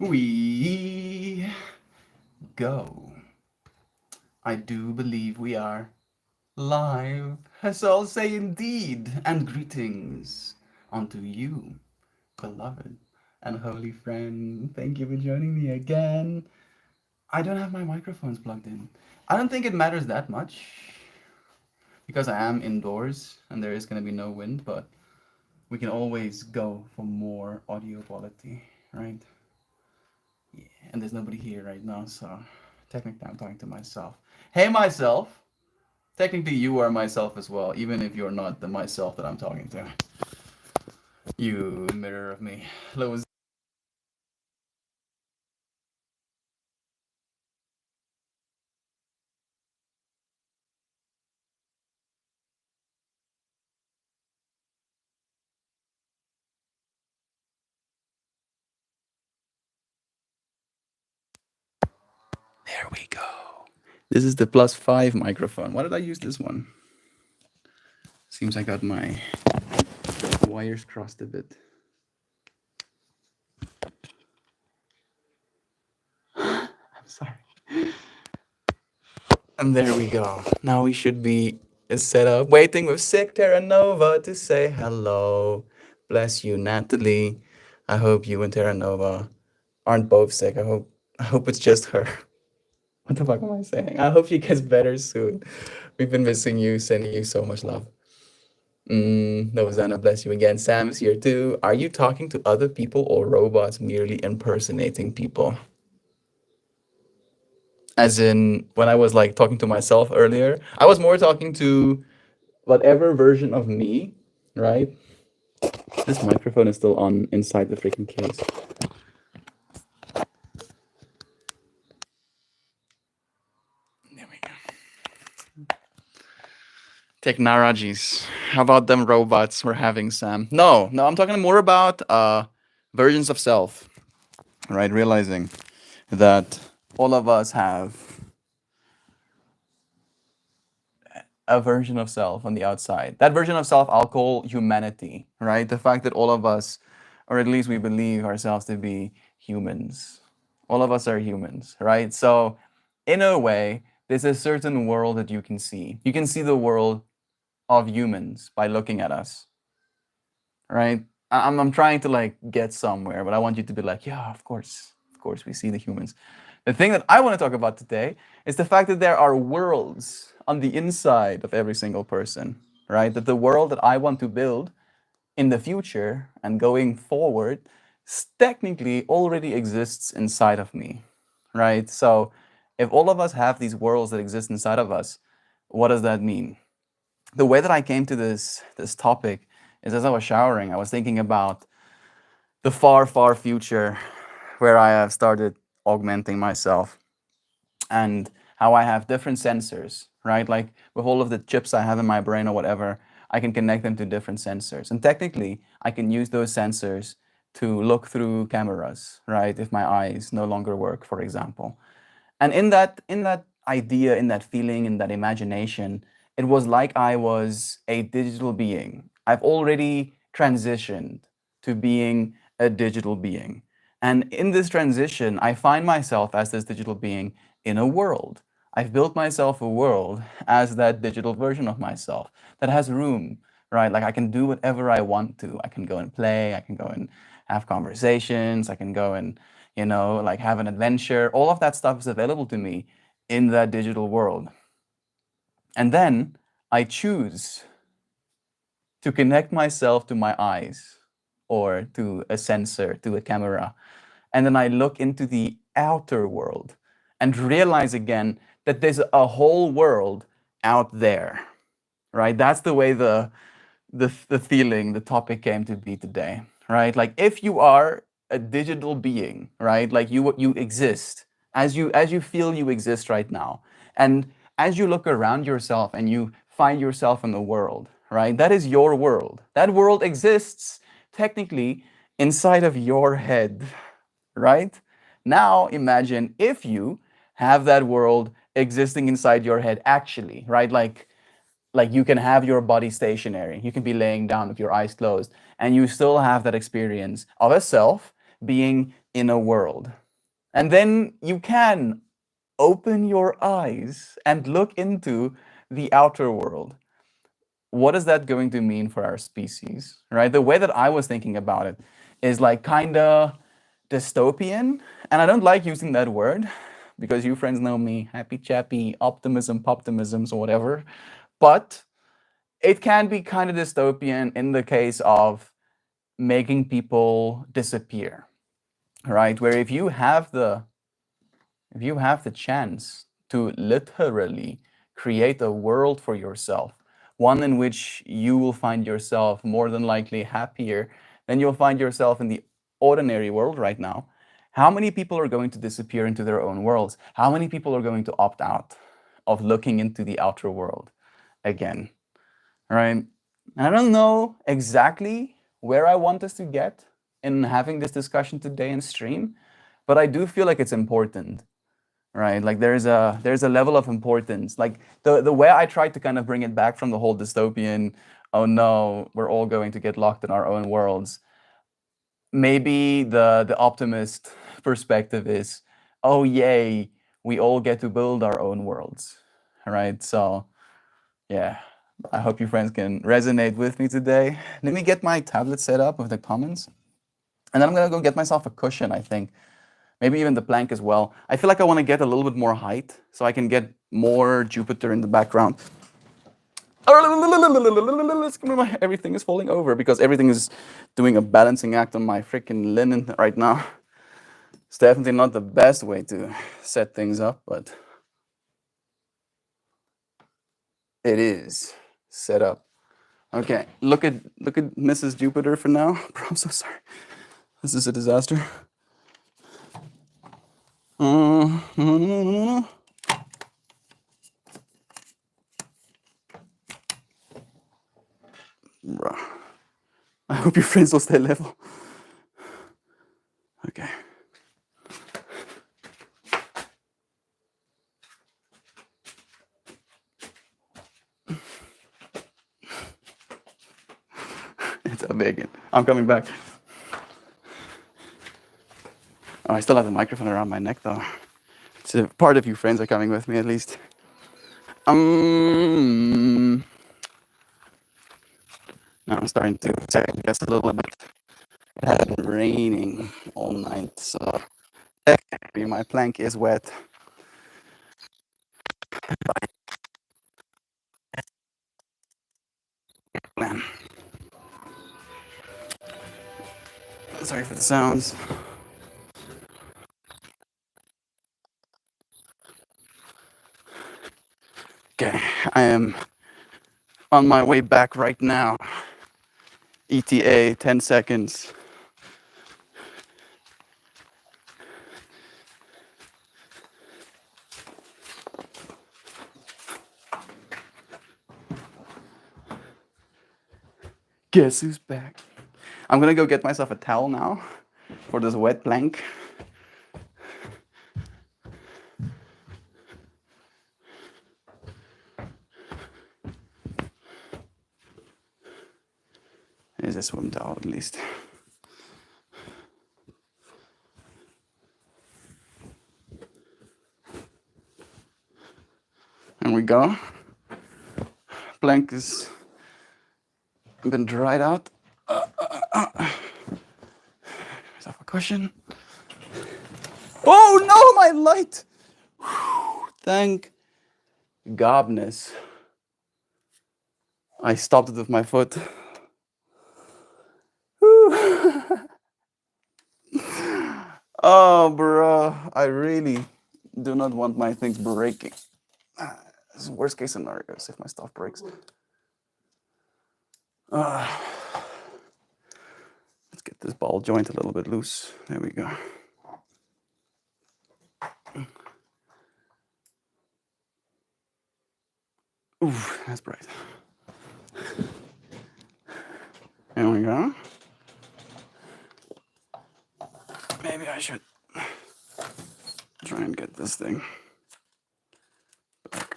We go. I do believe we are live. So I'll say indeed, and greetings unto you, beloved and holy friend. Thank you for joining me again. I don't have my microphones plugged in. I don't think it matters that much because I am indoors and there is going to be no wind, but we can always go for more audio quality, right? Yeah, and there's nobody here right now, so technically I'm talking to myself. Hey, myself! Technically, you are myself as well, even if you're not the myself that I'm talking to. You mirror of me. Hello. There we go. This is the +5 microphone. Why did I use this one? Seems I got my wires crossed a bit. I'm sorry. And there we go. Now we should be set up, waiting with Sick Terra Nova to say hello. Bless you, Natalie. I hope you and Terra Nova aren't both sick. I hope it's just her. What the fuck am I saying? I hope she gets better soon. We've been missing you, sending you so much love. Novazana, bless you again. Sam's here too. Are you talking to other people or robots merely impersonating people? As in, when I was like talking to myself earlier, I was more talking to whatever version of me, right? This microphone is still on inside the freaking case. There we go. Technologies. How about them robots we're having, Sam? No, I'm talking more about versions of self, right? Realizing that all of us have a version of self on the outside. That version of self I'll call humanity, right? The fact that all of us, or at least we believe ourselves to be humans. All of us are humans, right? So, in a way, there's a certain world that you can see. You can see the world of humans by looking at us, right? I'm trying to like get somewhere, but I want you to be like, yeah, of course, we see the humans. The thing that I want to talk about today is the fact that there are worlds on the inside of every single person, right? That the world that I want to build in the future and going forward technically already exists inside of me, right? So if all of us have these worlds that exist inside of us, what does that mean? The way that I came to this topic is as I was showering, I was thinking about the far future where I have started augmenting myself and how I have different sensors, right? Like with all of the chips I have in my brain or whatever, I can connect them to different sensors. And technically, I can use those sensors to look through cameras, right? If my eyes no longer work, for example. And in that idea, in that feeling, in that imagination, it was like I was a digital being. I've already transitioned to being a digital being. And in this transition, I find myself as this digital being in a world. I've built myself a world as that digital version of myself that has room, right? Like I can do whatever I want to. I can go and play, I can go and have conversations, I can go and like have an adventure. All of that stuff is available to me in that digital world. And then I choose to connect myself to my eyes or to a sensor, to a camera. And then I look into the outer world and realize again that there's a whole world out there, right? That's the way the feeling, the topic came to be today, right? Like if you are a digital being, right? Like you exist as you feel you exist right now. And as you look around yourself and you find yourself in the world, right? That is your world. That world exists technically inside of your head, right? Now imagine if you have that world existing inside your head actually, right? Like you can have your body stationary. You can be laying down with your eyes closed and you still have that experience of a self being inner world. And then you can open your eyes and look into the outer world. What is that going to mean for our species, right? The way that I was thinking about it is like kind of dystopian. And I don't like using that word because you friends know me, happy chappy, optimism, poptimisms, or whatever. But it can be kind of dystopian in the case of making people disappear, right? Where if you have the chance to literally create a world for yourself, one in which you will find yourself more than likely happier than you'll find yourself in the ordinary world right now, how many people are going to disappear into their own worlds? How many people are going to opt out of looking into the outer world again? Right? I don't know exactly where I want us to get in having this discussion today in stream, but I do feel like it's important, right? Like there's a level of importance. Like the way I tried to kind of bring it back from the whole dystopian, oh no, we're all going to get locked in our own worlds. Maybe the optimist perspective is, oh yay, we all get to build our own worlds, right? So yeah, I hope you friends can resonate with me today. Let me get my tablet set up with the comments, and then I'm gonna go get myself a cushion, I think. Maybe even the plank as well. I feel like I want to get a little bit more height so I can get more Jupiter in the background. Everything is falling over because everything is doing a balancing act on my freaking linen right now. It's definitely not the best way to set things up, but it is set up. Okay, look at Mrs. Jupiter for now. Bro, I'm so sorry. This is a disaster. No. Bro. I hope your friends will stay level. Okay. It's a big. I'm coming back. Oh, I still have the microphone around my neck though. So part of you friends are coming with me at least. Now I'm starting to second guess a little bit. It has been raining all night, so technically my plank is wet. Man. Sorry for the sounds. Okay, I am on my way back right now. ETA 10 seconds. Guess who's back? I'm gonna go get myself a towel now for this wet plank. There's a swim towel at least. And we go. Plank has been dried out. Myself a cushion. Oh no, my light! Thank godness. I stopped it with my foot. Oh, bro, I really do not want my things breaking. This is worst case scenario if my stuff breaks. Let's get this ball joint a little bit loose. There we go. Ooh, that's bright. There we go. Maybe I should try and get this thing back.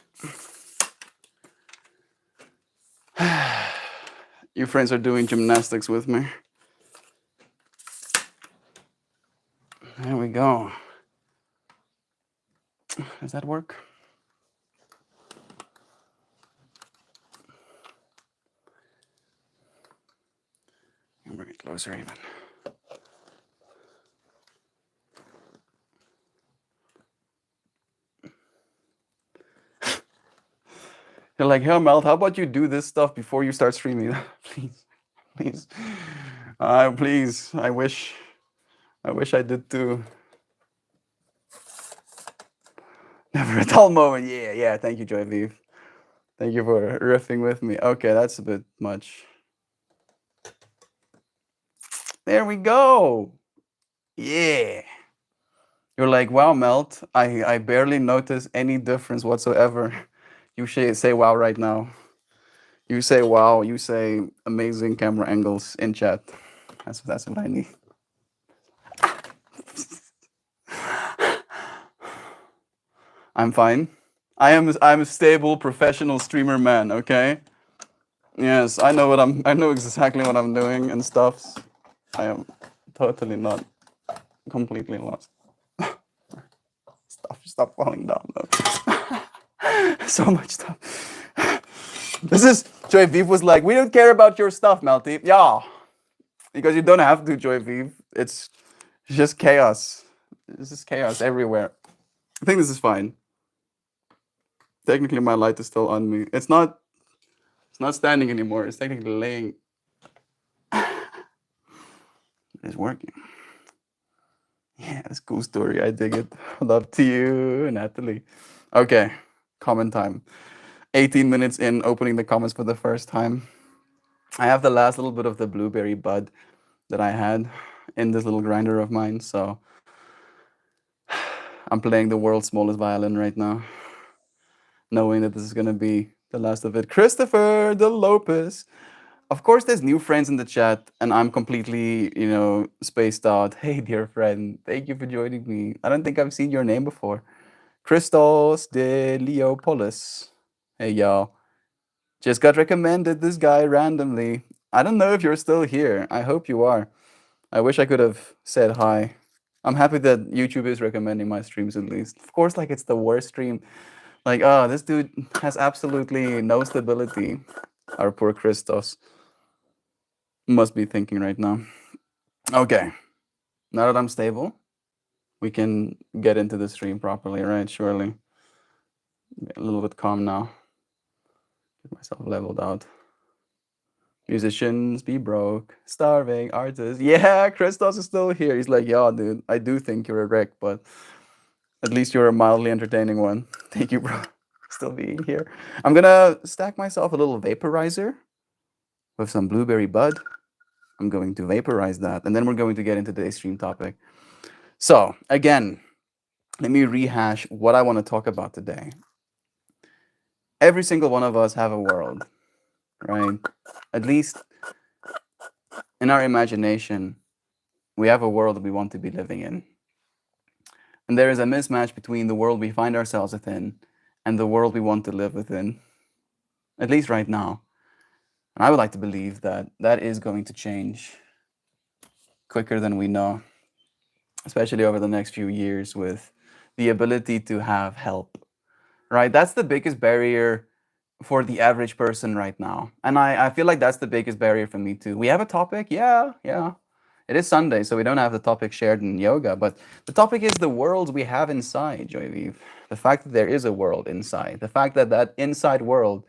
You friends are doing gymnastics with me. There we go. Does that work? Bring it closer even. You're like, hey, Mel, how about you do this stuff before you start streaming? Please, please, please. I wish I did too. Never a dull moment. Yeah, yeah. Thank you, Joy Vive. Thank you for riffing with me. Okay, that's a bit much. There we go. Yeah. You're like, wow, Melt. I barely notice any difference whatsoever. You should say wow right now. You say wow. You say amazing camera angles in chat. That's what I need. I'm fine. I'm a stable professional streamer man, okay? Yes, I know exactly what I'm doing and stuff. I am totally not completely lost. Stop falling down though. So much stuff. This is Joy Vive was like, we don't care about your stuff, Melty. Yeah. Because you don't have to, Joy Vive. It's just chaos. This is chaos everywhere. I think this is fine. Technically my light is still on me. It's not standing anymore. It's technically laying. It's working. Yeah, it's a cool story. I dig it. Love to you, Natalie. Okay, comment time. 18 minutes in, opening the comments for the first time. I have the last little bit of the blueberry bud that I had in this little grinder of mine, so I'm playing the world's smallest violin right now, knowing that this is gonna be the last of it. Christopher De Lopez. Of course, there's new friends in the chat, and I'm completely, spaced out. Hey, dear friend, thank you for joining me. I don't think I've seen your name before. Christos de Leopolis. Hey, y'all. Just got recommended this guy randomly. I don't know if you're still here. I hope you are. I wish I could have said hi. I'm happy that YouTube is recommending my streams at least. Of course, like it's the worst stream. Like, oh, this dude has absolutely no stability. Our poor Christos must be thinking right now. Okay, now that I'm stable, we can get into the stream properly, right? Surely. Get a little bit calm now. Get myself leveled out. Musicians be broke, starving, artists. Yeah, Christos is still here. He's like, yeah, dude, I do think you're a wreck, but at least you're a mildly entertaining one. Thank you, bro. Still being here. I'm gonna stack myself a little vaporizer with some blueberry bud. I'm going to vaporize that, and then we're going to get into today's stream topic. So, again, let me rehash what I want to talk about today. Every single one of us have a world, right? At least in our imagination, we have a world that we want to be living in. And there is a mismatch between the world we find ourselves within and the world we want to live within, at least right now. And I would like to believe that that is going to change quicker than we know, especially over the next few years with the ability to have help, right? That's the biggest barrier for the average person right now. And I feel like that's the biggest barrier for me too. We have a topic, yeah. It is Sunday, so we don't have the topic shared in yoga, but the topic is the world we have inside, Joy Vive. The fact that there is a world inside, the fact that that inside world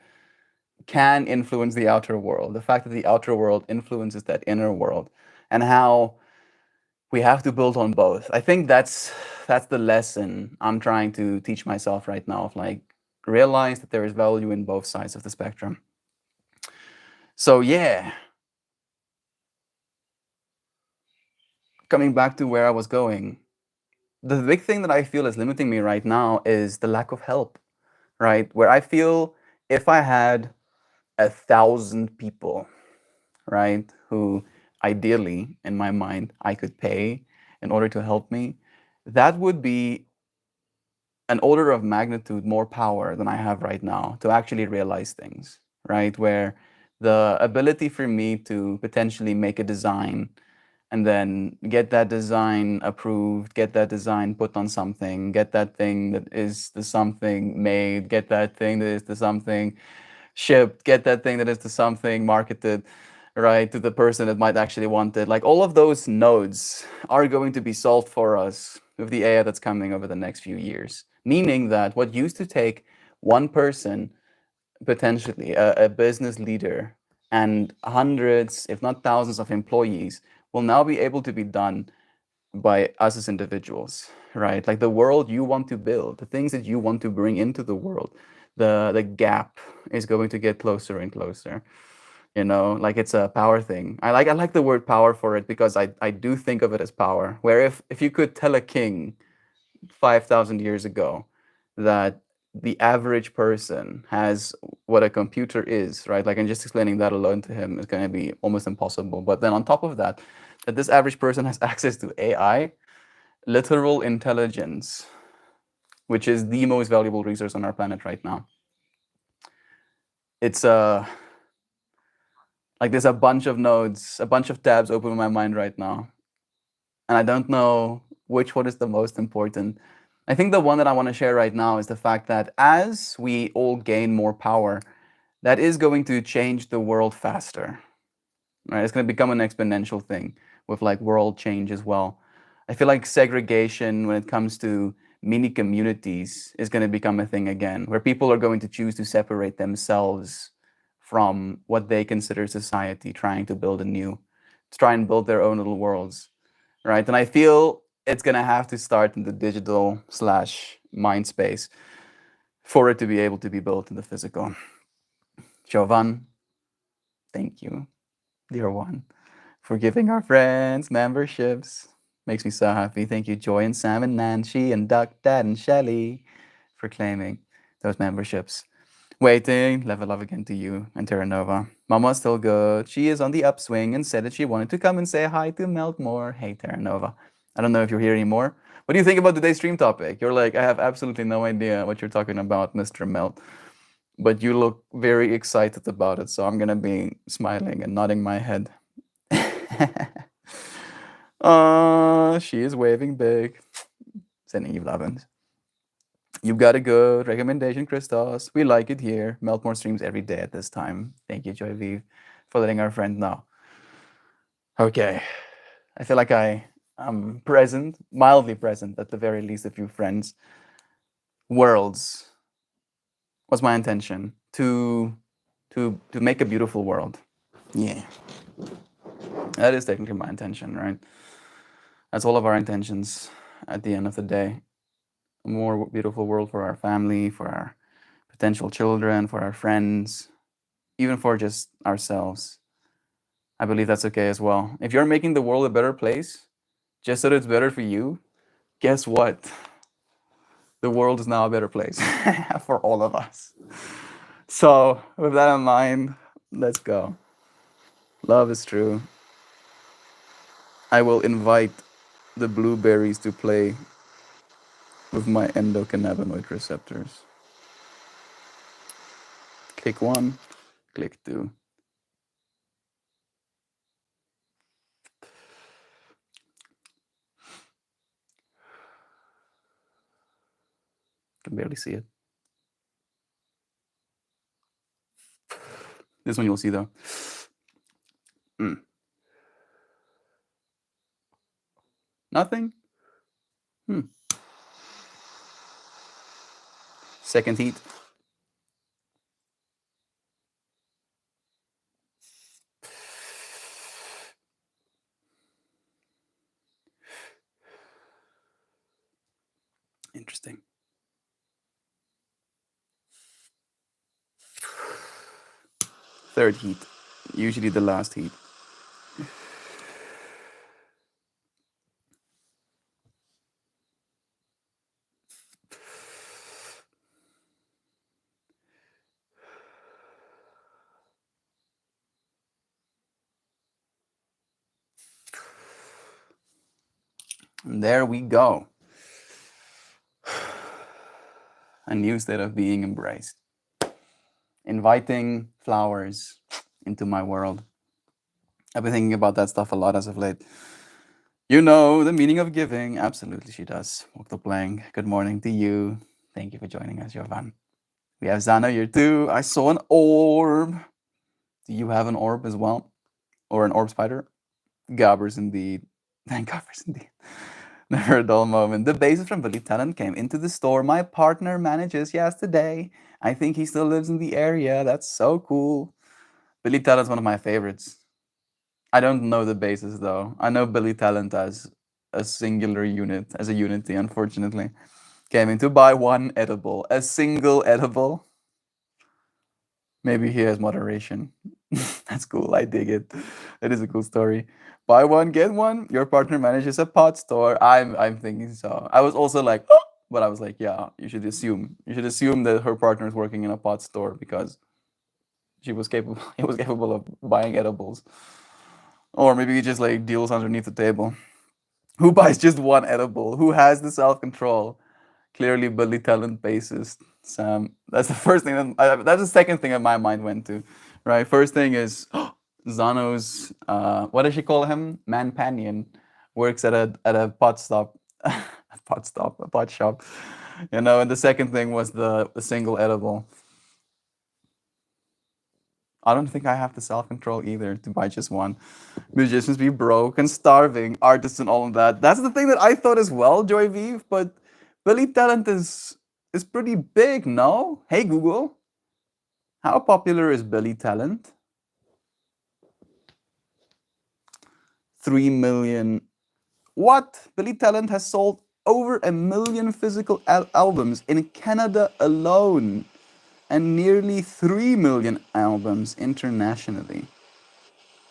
can influence the outer world, the fact that the outer world influences that inner world, and how we have to build on both. I think that's the lesson I'm trying to teach myself right now, of like realize that there is value in both sides of the spectrum. So yeah, coming back to where I was going, the big thing that I feel is limiting me right now is the lack of help, right? Where I feel if I had 1,000 people, right, who ideally, in my mind, I could pay in order to help me, that would be an order of magnitude more power than I have right now to actually realize things, right? Where the ability for me to potentially make a design and then get that design approved, get that design put on something, get that thing that is the something made, get that thing that is the something shipped, get that thing that is the something marketed, right, to the person that might actually want it. Like all of those nodes are going to be solved for us with the AI that's coming over the next few years. Meaning that what used to take one person, potentially a business leader, and hundreds, if not thousands, of employees will now be able to be done by us as individuals, right? Like the world you want to build, the things that you want to bring into the world, the gap is going to get closer and closer. You know, like it's a power thing. I like the word power for it because I do think of it as power. Where if you could tell a king 5,000 years ago that the average person has what a computer is, right? Like, and just explaining that alone to him is going to be almost impossible. But then on top of that, that this average person has access to AI, literal intelligence, which is the most valuable resource on our planet right now. It's like there's a bunch of nodes, a bunch of tabs open in my mind right now, and I don't know which one is the most important. I think the one that I want to share right now is the fact that as we all gain more power, that is going to change the world faster. Right? It's going to become an exponential thing with like world change as well. I feel like segregation when it comes to mini communities is going to become a thing again, where people are going to choose to separate themselves from what they consider society, trying to build anew, to try and build their own little worlds, right? And I feel it's going to have to start in the digital slash mind space for it to be able to be built in the physical. Jovan, thank you, dear one, for giving our friends memberships. Makes me so happy. Thank you, Joy and Sam and Nancy and Duck, Dad and Shelly for claiming those memberships. Waiting, level up again to you and Terra Nova. Mama's still good. She is on the upswing and said that she wanted to come and say hi to Meltmore. Hey, Terra Nova. I don't know if you're here anymore. What do you think about today's stream topic? You're like, I have absolutely no idea what you're talking about, Mr. Melt. But you look very excited about it, so I'm gonna be smiling and nodding my head. She is waving big. Sending you lovin's. You've got a good recommendation, Christos. We like it here. Meltmore streams every day at this time. Thank you, Joy Vive, for letting our friend know. Okay. I feel like I am present, mildly present, at the very least, a few friends. Worlds was my intention to make a beautiful world. Yeah. That is technically my intention, right? That's all of our intentions at the end of the day. A more beautiful world for our family, for our potential children, for our friends, even for just ourselves. I believe that's okay as well. If you're making the world a better place, just so that it's better for you, guess what? The world is now a better place for all of us. So, with that in mind, let's go. Love is true. I will invite the blueberries to play with my endocannabinoid receptors. Click 1, click 2. Can barely see it. This one you'll see though. Nothing? Second heat. Interesting. Third heat. Usually the last heat. And there we go. A new state of being embraced. Inviting flowers into my world. I've been thinking about that stuff a lot as of late. You know the meaning of giving. Absolutely, she does. Walk the plank. Good morning to you. Thank you for joining us, Jovan. We have Zana here too. I saw an orb. Do you have an orb as well? Or an orb spider? Gabbers indeed. Thank Gabbers indeed. Never a dull moment. The basis from Billy Talent came into the store. My partner manages yesterday. I think he still lives in the area. That's so cool. Billy Talent's one of my favorites. I don't know the basis though. I know Billy Talent as a singular unit, as a unity, unfortunately. Came in to buy one edible, a single edible. Maybe he has moderation. That's cool. I dig it. It is a cool story. Buy one, get one. Your partner manages a pot store. I'm thinking so. I was also like, oh, but I was like, yeah, you should assume. You should assume that her partner is working in a pot store because she was capable he was capable of buying edibles. Or maybe he just like deals underneath the table. Who buys just one edible? Who has the self-control? Clearly Billy Talent bassist Sam. That's the first thing that's the second thing that my mind went to. Right? First thing is Zano's what does she call him? Manpanion works at a pot stop. A pot stop, a pot shop. You know, and the second thing was the single edible. I don't think I have the self-control either to buy just one. Musicians be broke and starving, artists and all of that. That's the thing that I thought as well, Joy Vive, but Billy Talent is pretty big, no? Hey Google, how popular is Billy Talent? 3 million. What? Billy Talent has sold over 1 million physical albums in Canada alone and nearly 3 million albums internationally.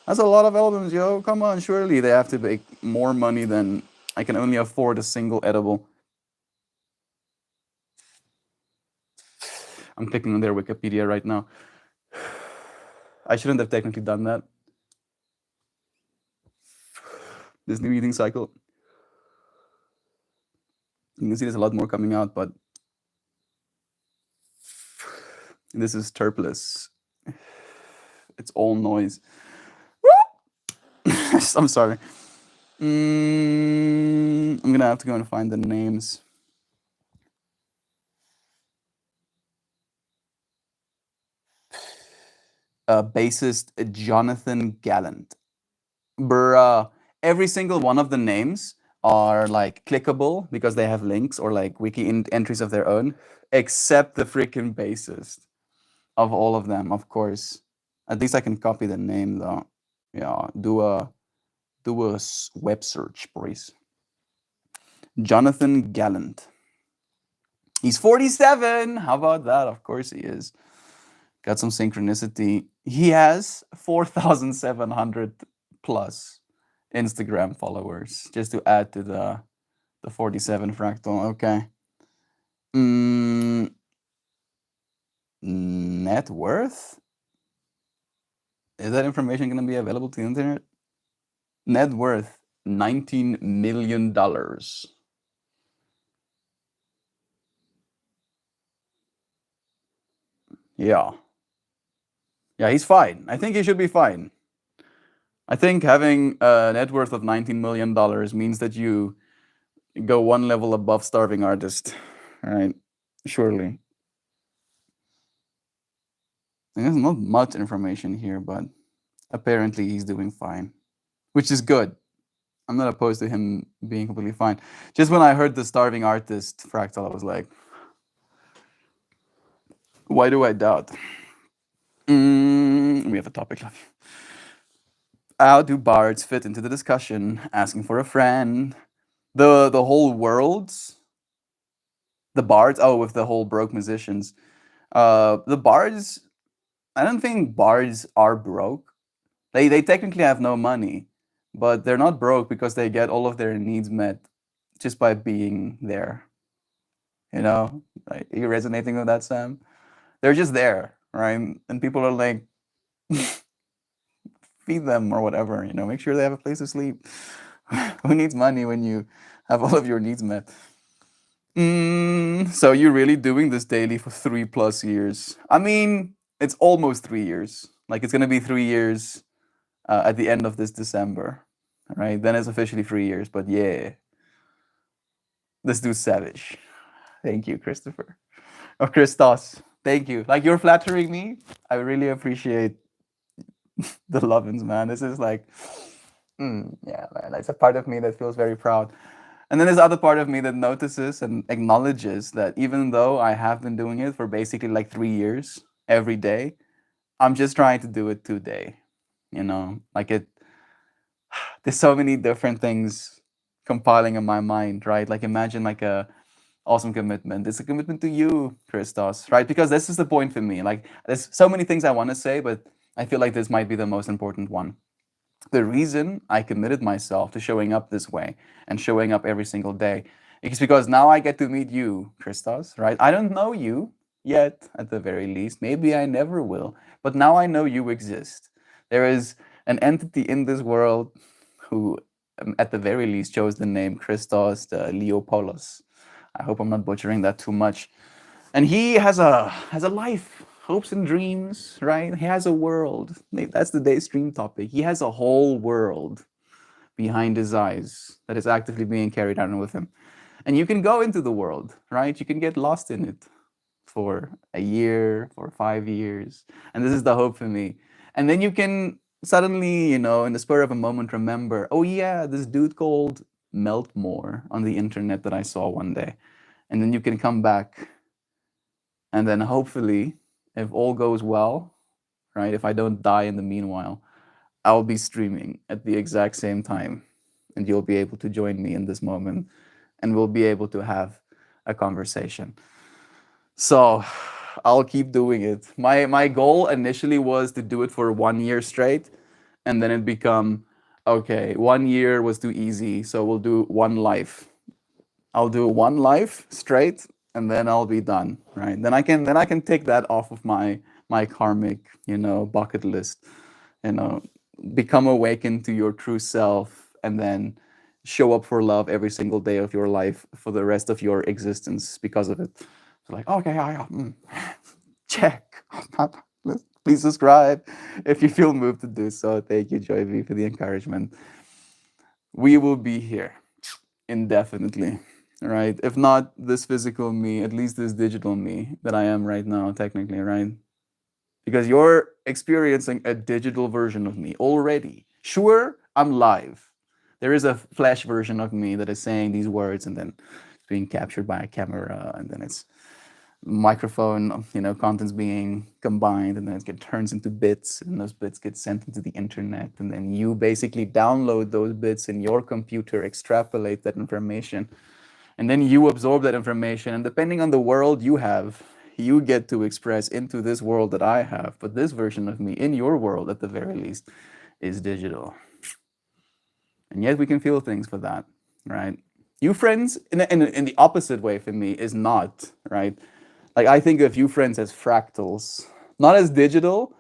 That's a lot of albums, yo. Come on, surely they have to make more money than I can only afford a single edible. I'm clicking on their Wikipedia right now. I shouldn't have technically done that. This new eating cycle. You can see there's a lot more coming out, but this is terpless. It's all noise. I'm sorry. I'm gonna have to go and find the names. Bassist Jonathan Gallant. Bruh. Every single one of the names are like clickable because they have links or like wiki entries of their own, except the freaking bassist of all of them, of course. At least I can copy the name though. Yeah, do a web search, boys. Jonathan Gallant. He's 47. How about that? Of course he is. Got some synchronicity. He has 4,700 plus Instagram followers, just to add to the 47 fractal. Okay. Net worth? Is that information going to be available to the internet? Net worth $19 million. Yeah. Yeah, he's fine. I think he should be fine. I think having a net worth of $19 million means that you go one level above starving artist, right? Surely. There's not much information here, but apparently he's doing fine, which is good. I'm not opposed to him being completely fine. Just when I heard the starving artist fractal, I was like, why do I doubt? We have a topic. How do bards fit into the discussion? Asking for a friend. The whole world's the bards. Oh, with the whole broke musicians. The bards. I don't think bards are broke. They technically have no money, but they're not broke because they get all of their needs met just by being there. You know, like, are you resonating with that, Sam? They're just there, right? And people are like, feed them or whatever. You know, make sure they have a place to sleep. Who needs money when you have all of your needs met? So you're really doing this daily for 3+ years? I mean, it's almost 3 years. Like it's gonna be 3 years at the end of this December. right? Then it's officially 3 years. But yeah, this dude's savage. Thank you, Christopher. Or Christos. Thank you. Like, you're flattering me. I really appreciate the lovin's, man. This is like, yeah, man. It's a part of me that feels very proud. And then there's other part of me that notices and acknowledges that even though I have been doing it for basically like 3 years every day, I'm just trying to do it today. Like there's so many different things compiling in my mind, right? Like imagine like a awesome commitment. It's a commitment to you, Christos, right? Because this is the point for me. Like there's so many things I want to say, but I feel like this might be the most important one. The reason I committed myself to showing up this way and showing up every single day is because now I get to meet you, Christos, right? I don't know you yet, at the very least. Maybe I never will. But now I know you exist. There is an entity in this world who, at the very least, chose the name Christos the Leopoulos. I hope I'm not butchering that too much. And he has a life, hopes and dreams, right? He has a world. That's the day's stream topic. He has a whole world behind his eyes that is actively being carried on with him. And you can go into the world, right? You can get lost in it for a year, for 5 years. And this is the hope for me. And then you can suddenly, in the spur of a moment, remember, oh yeah, this dude called Meltmore on the internet that I saw one day. And then you can come back. And then hopefully, if all goes well, right, if I don't die in the meanwhile, I'll be streaming at the exact same time. And you'll be able to join me in this moment. And we'll be able to have a conversation. So I'll keep doing it. My goal initially was to do it for 1 year straight. And then it become, okay, 1 year was too easy. So we'll do one life. I'll do one life straight, and then I'll be done, right? Then I can take that off of my karmic, bucket list, you know, become awakened to your true self, and then show up for love every single day of your life for the rest of your existence because of it. So like, okay, check. Please subscribe if you feel moved to do so. Thank you, Joy V, for the encouragement. We will be here indefinitely, right? If not this physical me, at least this digital me that I am right now, technically, right? Because you're experiencing a digital version of me already. Sure, I'm live. There is a flash version of me that is saying these words, and then it's being captured by a camera, and then it's microphone, contents being combined, and then it turns into bits, and those bits get sent into the internet, and then you basically download those bits in your computer, extrapolate that information, and then you absorb that information, and depending on the world you have, you get to express into this world that I have. But this version of me in your world, at the very least, is digital. And yet we can feel things for that, right? You friends, in the opposite way for me, is not, right? Like I think of you friends as fractals, not as digital.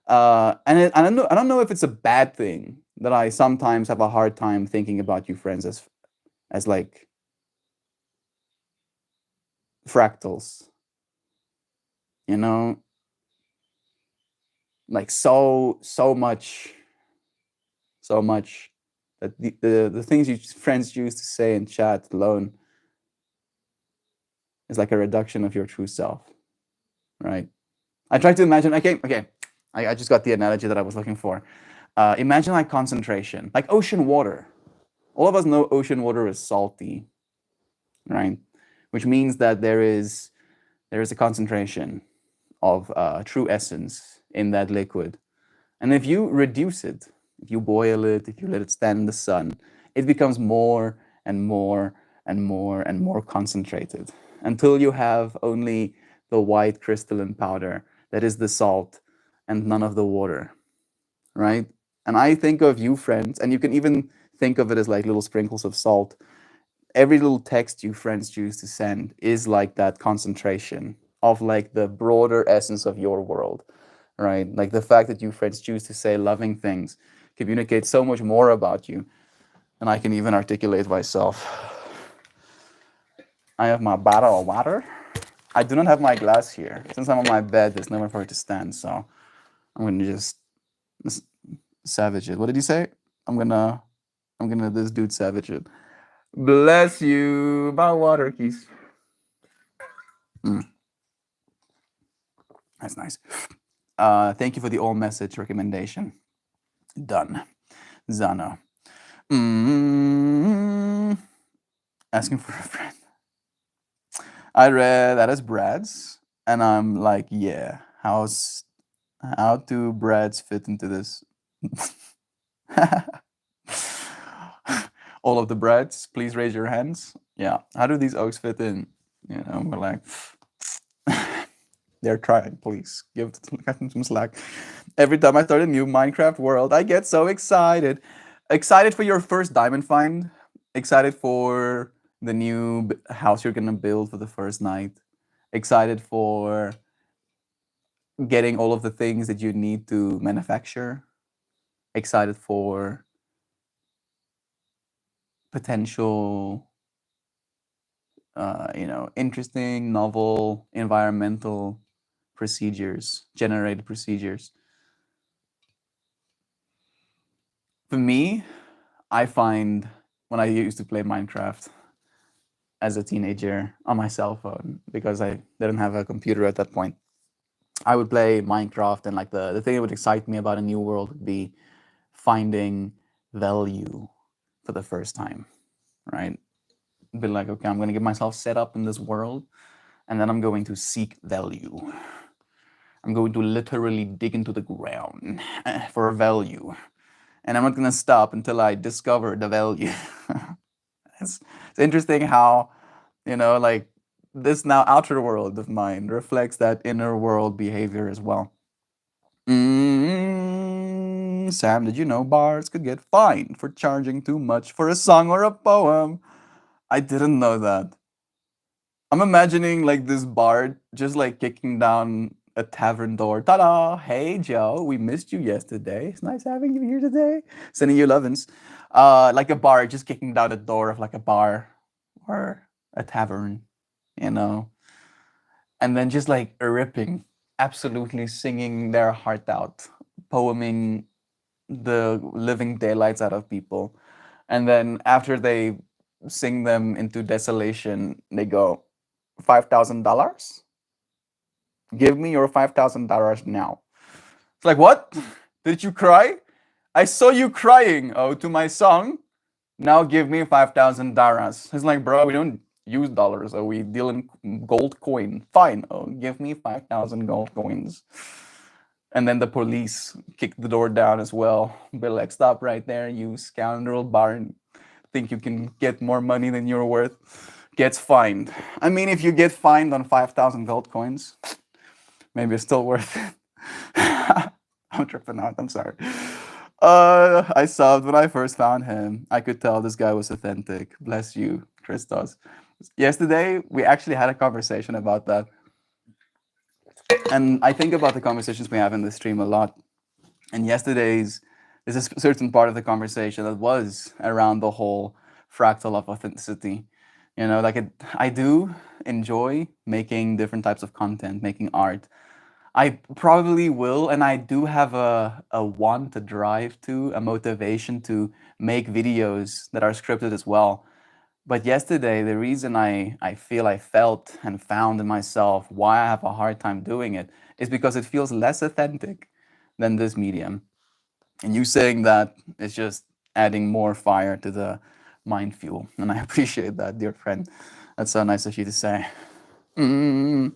And I don't know if it's a bad thing that I sometimes have a hard time thinking about you friends as like fractals, like so much, that the things you friends used to say in chat alone is like a reduction of your true self, right? I try to imagine. Okay. I just got the analogy that I was looking for. Imagine like concentration, like ocean water. All of us know ocean water is salty, right? Which means that there is a concentration of true essence in that liquid. And if you reduce it, if you boil it, if you let it stand in the sun, it becomes more and more and more and more concentrated until you have only the white crystalline powder that is the salt and none of the water, right? And I think of you friends, and you can even think of it as like little sprinkles of salt. Every little text you friends choose to send is like that concentration of like the broader essence of your world, right? Like the fact that you friends choose to say loving things communicates so much more about you than I can even articulate myself. I have my bottle of water. I do not have my glass here. Since I'm on my bed, there's nowhere for it to stand, so I'm gonna just savage it. What did you say? I'm gonna I'm gonna let this dude savage it. Bless you. My water keys. Mm, that's nice. Thank you for the all message recommendation. Done. Zano. Mm, asking for a friend. I read that as Brad's, and I'm like, yeah, how do Brads fit into this? All of the Brads, please raise your hands. Yeah, how do these oaks fit in? You know, we're like, they're trying. Please give them some slack. Every time I start a new Minecraft world, I get so excited. Excited for your first diamond find. Excited for the new house you're gonna build for the first night. Excited for getting all of the things that you need to manufacture. Excited for potential, interesting, novel, environmental procedures, generated procedures. For me, I find when I used to play Minecraft as a teenager on my cell phone, because I didn't have a computer at that point, I would play Minecraft, and like the thing that would excite me about a new world would be finding value for the first time, right? Be like, okay, I'm going to get myself set up in this world, and then I'm going to seek value. I'm going to literally dig into the ground for value, and I'm not going to stop until I discover the value. It's interesting how, like, this now outer world of mine reflects that inner world behavior as well. Sam, did you know bards could get fined for charging too much for a song or a poem? I didn't know that. I'm imagining like this bard just like kicking down a tavern door. Ta-da! Hey Joe, we missed you yesterday. It's nice having you here today. Sending you lovin's. Like a bard just kicking down the door of like a bar or a tavern, you know, and then just like ripping, absolutely singing their heart out, poeming the living daylights out of people. And then after they sing them into desolation, they go, $5,000? Give me your $5,000 now. It's like, what? Did you cry? I saw you crying, to my song. Now give me 5,000 daras. It's like, bro, we don't use dollars. We deal in gold coin. Fine. Give me 5,000 gold coins. And then the police kick the door down as well. Be like, stop right there, you scoundrel Baron. Think you can get more money than you're worth. Gets fined. I mean, if you get fined on 5,000 gold coins, maybe it's still worth it. I'm tripping out. I'm sorry. I subbed when I first found him. I could tell this guy was authentic. Bless you, Christos. Yesterday, we actually had a conversation about that. And I think about the conversations we have in the stream a lot. And yesterday's, there's a certain part of the conversation that was around the whole fractal of authenticity. I do enjoy making different types of content, making art. I probably will, and I do have a want, a drive to, a motivation to make videos that are scripted as well. But yesterday, the reason I feel I felt and found in myself why I have a hard time doing it is because it feels less authentic than this medium. And you saying that is just adding more fire to the mind fuel. And I appreciate that, dear friend. That's so nice of you to say. There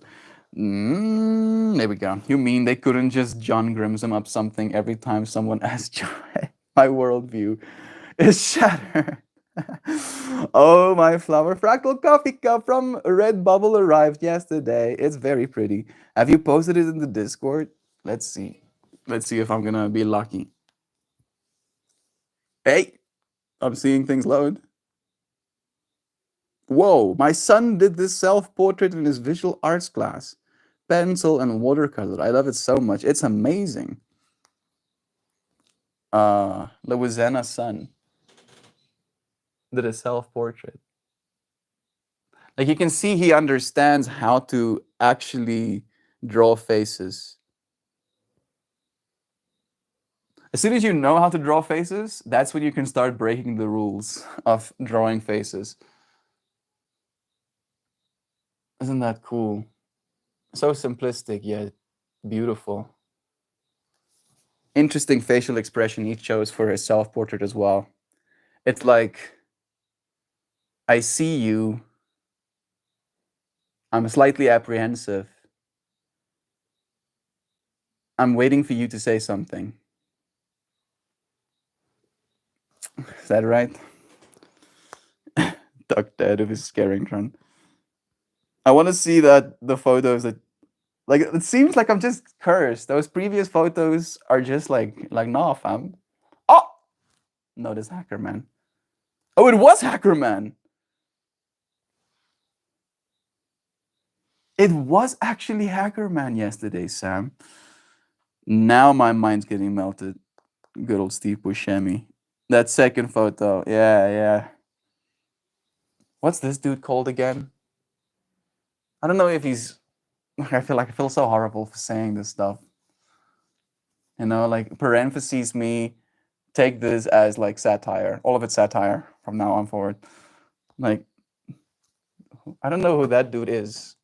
we go. You mean they couldn't just John Grimsum up something every time someone asked Joy? My worldview is shattered. Oh, my flower fractal coffee cup from Redbubble arrived yesterday. It's very pretty. Have you posted it in the Discord? Let's see. Let's see if I'm gonna be lucky. Hey, I'm seeing things load. Whoa, my son did this self-portrait in his visual arts class. Pencil and watercolor. I love it so much. It's amazing. Louisiana's son did a self-portrait. Like you can see he understands how to actually draw faces. As soon as you know how to draw faces, that's when you can start breaking the rules of drawing faces. Isn't that cool? So simplistic yet beautiful. Interesting facial expression he chose for his self portrait as well. It's like, I see you, I'm slightly apprehensive, I'm waiting for you to say something. Is that right? Duck dead of his scaring run. I want to see that the photos that, like, it seems like I'm just cursed. Those previous photos are just like nah, fam. Oh no, this Hacker Man. Oh, it was Hacker Man. It was actually Hacker Man yesterday, Sam. Now my mind's getting melted. Good old Steve Buscemi. That second photo, yeah, yeah. What's this dude called again? I don't know if he's. I feel so horrible for saying this stuff. You know, like parentheses me. Take this as like satire. All of it's satire from now on forward. Like, I don't know who that dude is,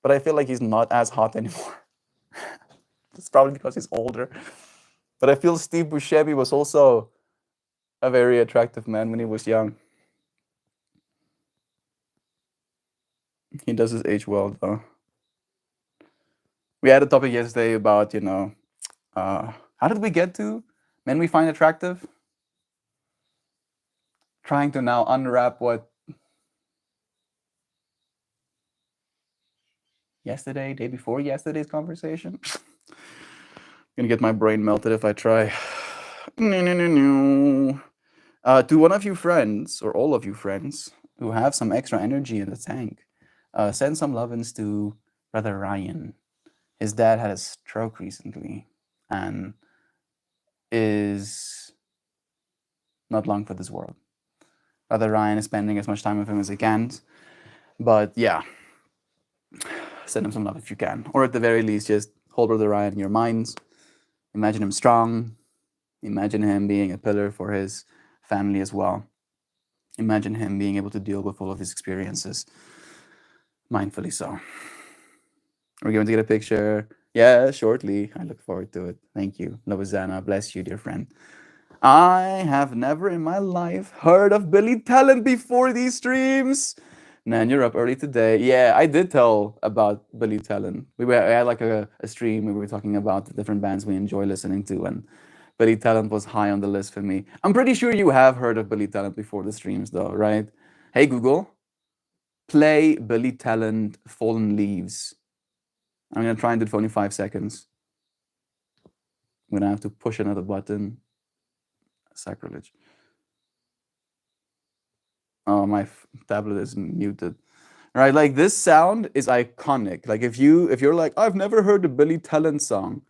but I feel like he's not as hot anymore. It's probably because he's older. But I feel Steve Buscemi was also a very attractive man when he was young. He does his age well, though. We had a topic yesterday about, how did we get to men we find attractive? Trying to now unwrap what yesterday, day before yesterday's conversation. Gonna get my brain melted if I try. To one of you friends, or all of you friends, who have some extra energy in the tank, send some lovin's to Brother Ryan. His dad had a stroke recently and is not long for this world. Brother Ryan is spending as much time with him as he can. But yeah, send him some love if you can. Or at the very least, just hold Brother Ryan in your minds. Imagine him strong. Imagine him being a pillar for his family as well. Imagine him being able to deal with all of his experiences. Mindfully so. We're going to get a picture. Yeah, shortly. I look forward to it. Thank you. Lovazana. Bless you, dear friend. I have never in my life heard of Billy Talent before these streams. Man, you're up early today. Yeah, I did tell about Billy Talent. We had like a stream where we were talking about the different bands we enjoy listening to, and Billy Talent was high on the list for me. I'm pretty sure you have heard of Billy Talent before the streams, though, right? Hey, Google, play Billy Talent Fallen Leaves. I'm going to try and do it for only 5 seconds. I'm going to have to push another button. Sacrilege. Oh, my tablet is muted. Right, like this sound is iconic. Like if you're like, I've never heard a Billy Talent song,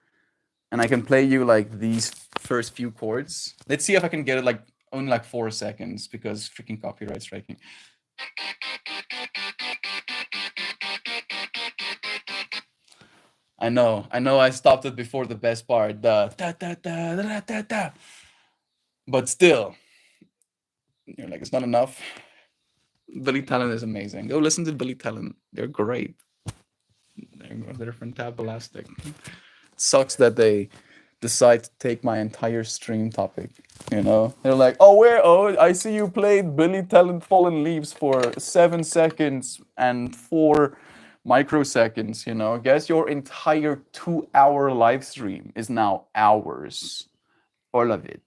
and I can play you like these first few chords. Let's see if I can get it like only like 4 seconds because freaking copyright striking. I know I stopped it before the best part. The da da da da da da. But still, you're like, it's not enough. Billy Talent is amazing. Go listen to Billy Talent. They're great. They're fantastic. Sucks that they decide to take my entire stream topic. You know, they're like, oh, I see you played Billy Talent Fallen Leaves for 7 seconds and 4 microseconds. You know, guess your entire 2-hour live stream is now hours. All of it.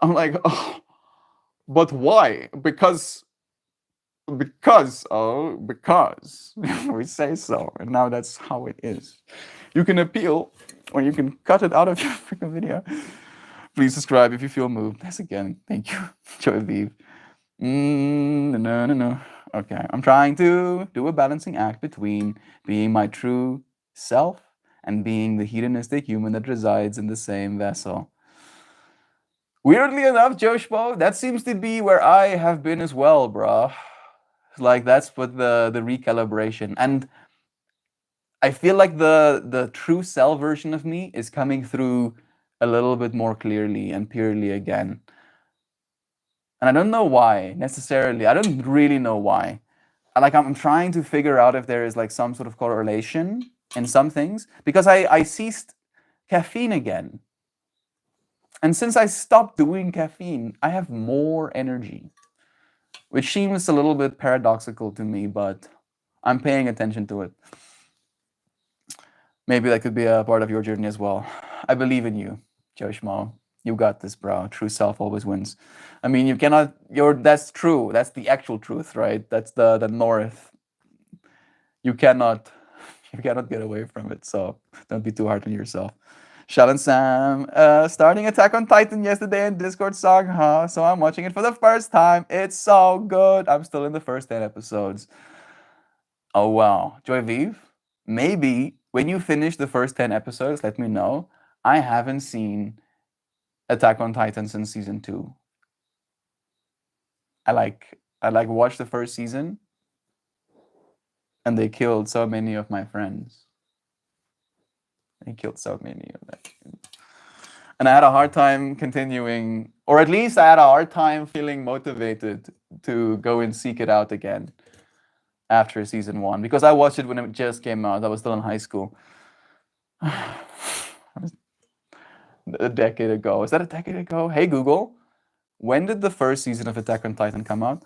I'm like, oh, but why? Because we say so, and now that's how it is. You can appeal, or you can cut it out of your freaking video. Please subscribe if you feel moved. That's again, thank you, Joy Vive. No. Okay, I'm trying to do a balancing act between being my true self and being the hedonistic human that resides in the same vessel. Weirdly enough, Joshpo, that seems to be where I have been as well, bruh. Like that's what the recalibration, and I feel like the true self version of me is coming through a little bit more clearly and purely again. And I don't know why necessarily. I don't really know why. Like I'm trying to figure out if there is like some sort of correlation in some things because I ceased caffeine again. And since I stopped doing caffeine, I have more energy, which seems a little bit paradoxical to me, but I'm paying attention to it. Maybe that could be a part of your journey as well. I believe in you, Joe Schmo. You got this, bro. True self always wins. I mean, you cannot. That's true. That's the actual truth, right? That's the north. You cannot. You cannot get away from it. So don't be too hard on yourself. Shell and Sam, starting Attack on Titan yesterday in Discord song, huh? So I'm watching it for the first time. It's so good. I'm still in the first 10 episodes. Oh wow, Joy Vive, maybe when you finish the first 10 episodes, let me know. I haven't seen Attack on Titan since season 2. I like watched the first season and they killed so many of my friends. They killed so many of them. And I had a hard time continuing, or at least I had a hard time feeling motivated to go and seek it out again after season 1 because I watched it when it just came out. I was still in high school. A decade ago. Is that a decade ago? Hey Google, when did the first season of Attack on Titan come out?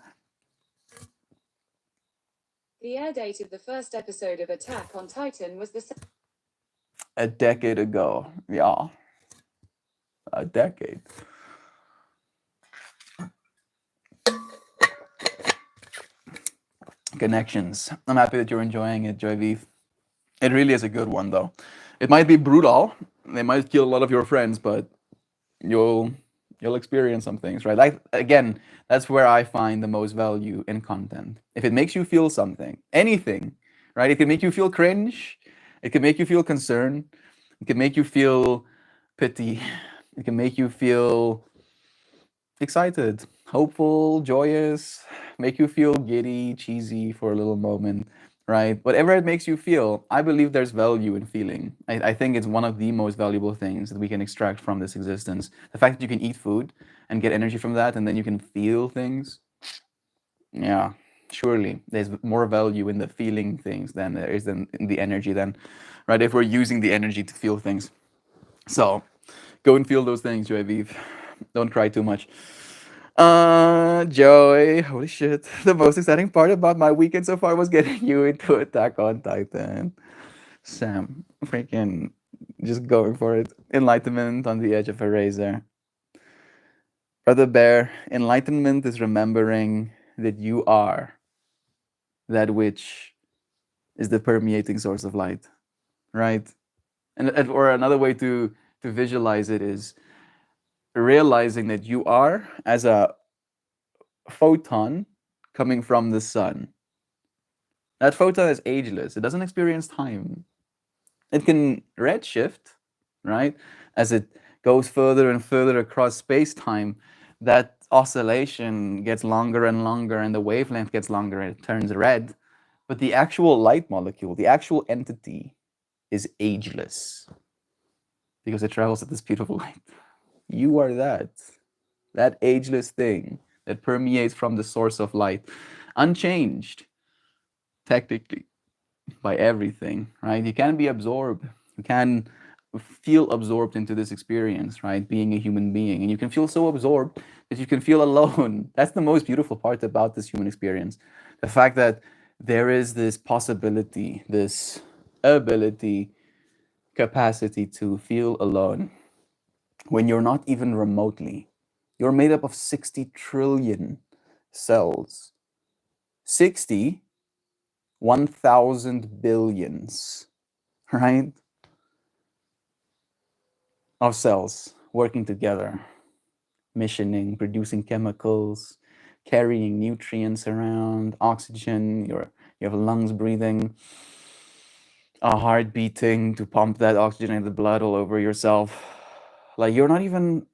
The air date of the first episode of Attack on Titan was a decade ago. Yeah. A decade. Connections. I'm happy that you're enjoying it, Joy Vive. It really is a good one, though. It might be brutal. They might kill a lot of your friends, but you'll experience some things, right? Like again, that's where I find the most value in content. If it makes you feel something, anything, right? It can make you feel cringe. It can make you feel concern. It can make you feel pity. It can make you feel excited, hopeful, joyous, make you feel giddy, cheesy for a little moment, right? Whatever it makes you feel, I believe there's value in feeling. I think it's one of the most valuable things that we can extract from this existence. The fact that you can eat food and get energy from that, and then you can feel things. Yeah, surely there's more value in the feeling things than there is in the energy, then, right? If we're using the energy to feel things. So go and feel those things, Joy Vive. Don't cry too much. Joy, holy shit. The most exciting part about my weekend so far was getting you into Attack on Titan. Sam, freaking just going for it. Enlightenment on the edge of a razor. Brother Bear, enlightenment is remembering that you are that which is the permeating source of light, right? And or another way to visualize it is realizing that you are as a photon coming from the sun. That photon is ageless. It doesn't experience time. It can redshift, right? As it goes further and further across space-time, that oscillation gets longer and longer and the wavelength gets longer and it turns red. But the actual light molecule, the actual entity, is ageless because it travels at the speed of light. You are that ageless thing that permeates from the source of light, unchanged, technically, by everything, right? You can be absorbed. You can feel absorbed into this experience, right? Being a human being. And you can feel so absorbed that you can feel alone. That's the most beautiful part about this human experience. The fact that there is this possibility, this ability, capacity to feel alone when you're not even remotely. You're made up of 60 trillion cells. 60, 1,000 billions, right? Of cells working together, missioning, producing chemicals, carrying nutrients around, oxygen, you have lungs breathing, a heart beating to pump that oxygenated blood all over yourself. Like you're not even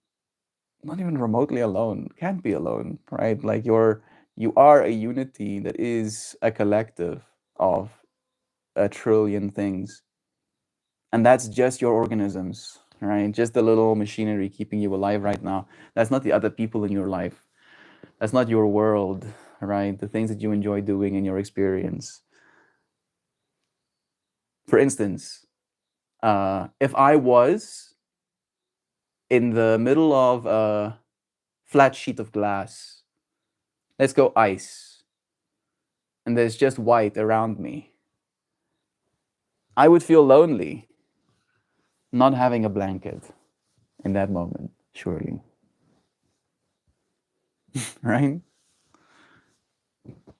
remotely alone. Can't be alone, right? Like you are a unity that is a collective of a trillion things. And that's just your organisms. right? Just the little machinery keeping you alive right now. That's not the other people in your life. That's not your world, right? The things that you enjoy doing in your experience. For instance, if I was in the middle of a flat sheet of glass, let's go ice, and there's just white around me, I would feel lonely not having a blanket in that moment, surely. Right?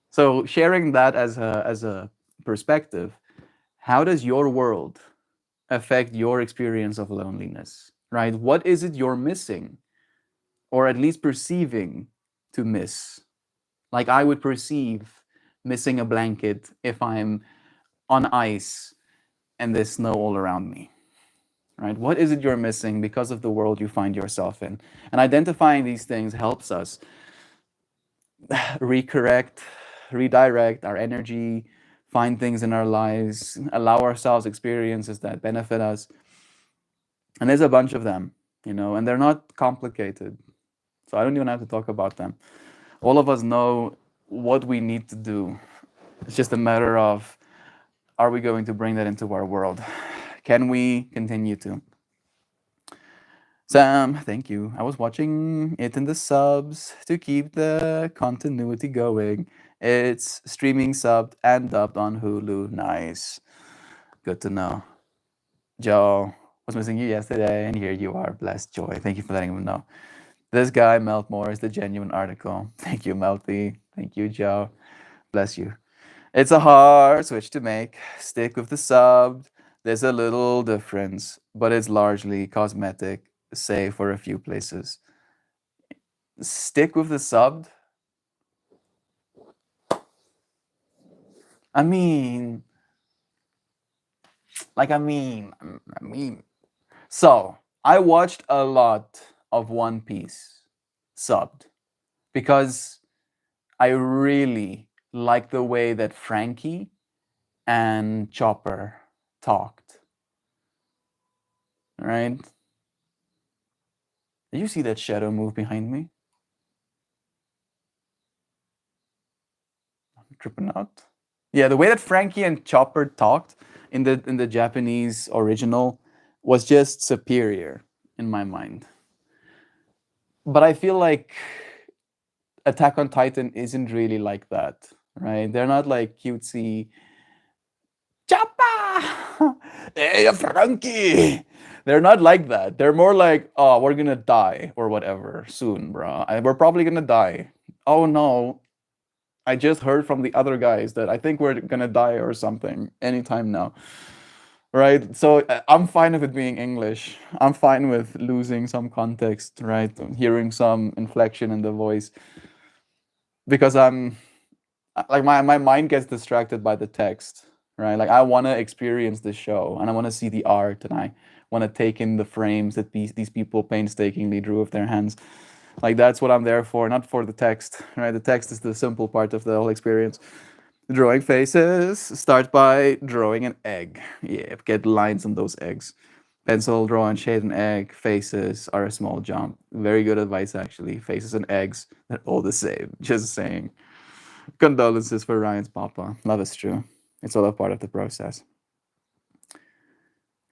So sharing that as a perspective, how does your world affect your experience of loneliness? Right? What is it you're missing, or at least perceiving to miss? Like I would perceive missing a blanket if I'm on ice and there's snow all around me. Right? What is it you're missing because of the world you find yourself in? And identifying these things helps us recorrect, redirect our energy, find things in our lives, allow ourselves experiences that benefit us. And there's a bunch of them, and they're not complicated. So I don't even have to talk about them. All of us know what we need to do. It's just a matter of, are we going to bring that into our world? Can we continue to? Sam, thank you. I was watching it in the subs to keep the continuity going. It's streaming subbed and dubbed on Hulu. Nice. Good to know. Joe, was missing you yesterday, and here you are. Blessed joy. Thank you for letting him know. This guy, Meltmore, is the genuine article. Thank you, Melty. Thank you, Joe. Bless you. It's a hard switch to make. Stick with the subbed. There's a little difference, but it's largely cosmetic, save for a few places. Stick with the subbed? I mean, I mean. So, I watched a lot of One Piece subbed because I really like the way that Frankie and Chopper talked. Right? Did you see that shadow move behind me? I'm tripping out. Yeah, the way that Frankie and Chopper talked in the Japanese original was just superior in my mind. But I feel like Attack on Titan isn't really like that, right? They're not like cutesy Chopper, hey Frankie. They're not like that. They're more like, oh, we're gonna die or whatever soon, bro. We're probably gonna die. Oh no, I just heard from the other guys that I think we're gonna die or something anytime now. Right? So I'm fine with it being English. I'm fine with losing some context, right? Hearing some inflection in the voice. Because I'm like my mind gets distracted by the text, right? Like I wanna experience the show and I wanna see the art and I wanna take in the frames that these people painstakingly drew with their hands. Like that's what I'm there for, not for the text, right? The text is the simple part of the whole experience. Drawing faces, start by drawing an egg. Yeah, get lines on those eggs. Pencil, draw and shade an egg. Faces are a small jump. Very good advice, actually. Faces and eggs, they're all the same. Just saying. Condolences for Ryan's papa. Love is true. It's all a part of the process.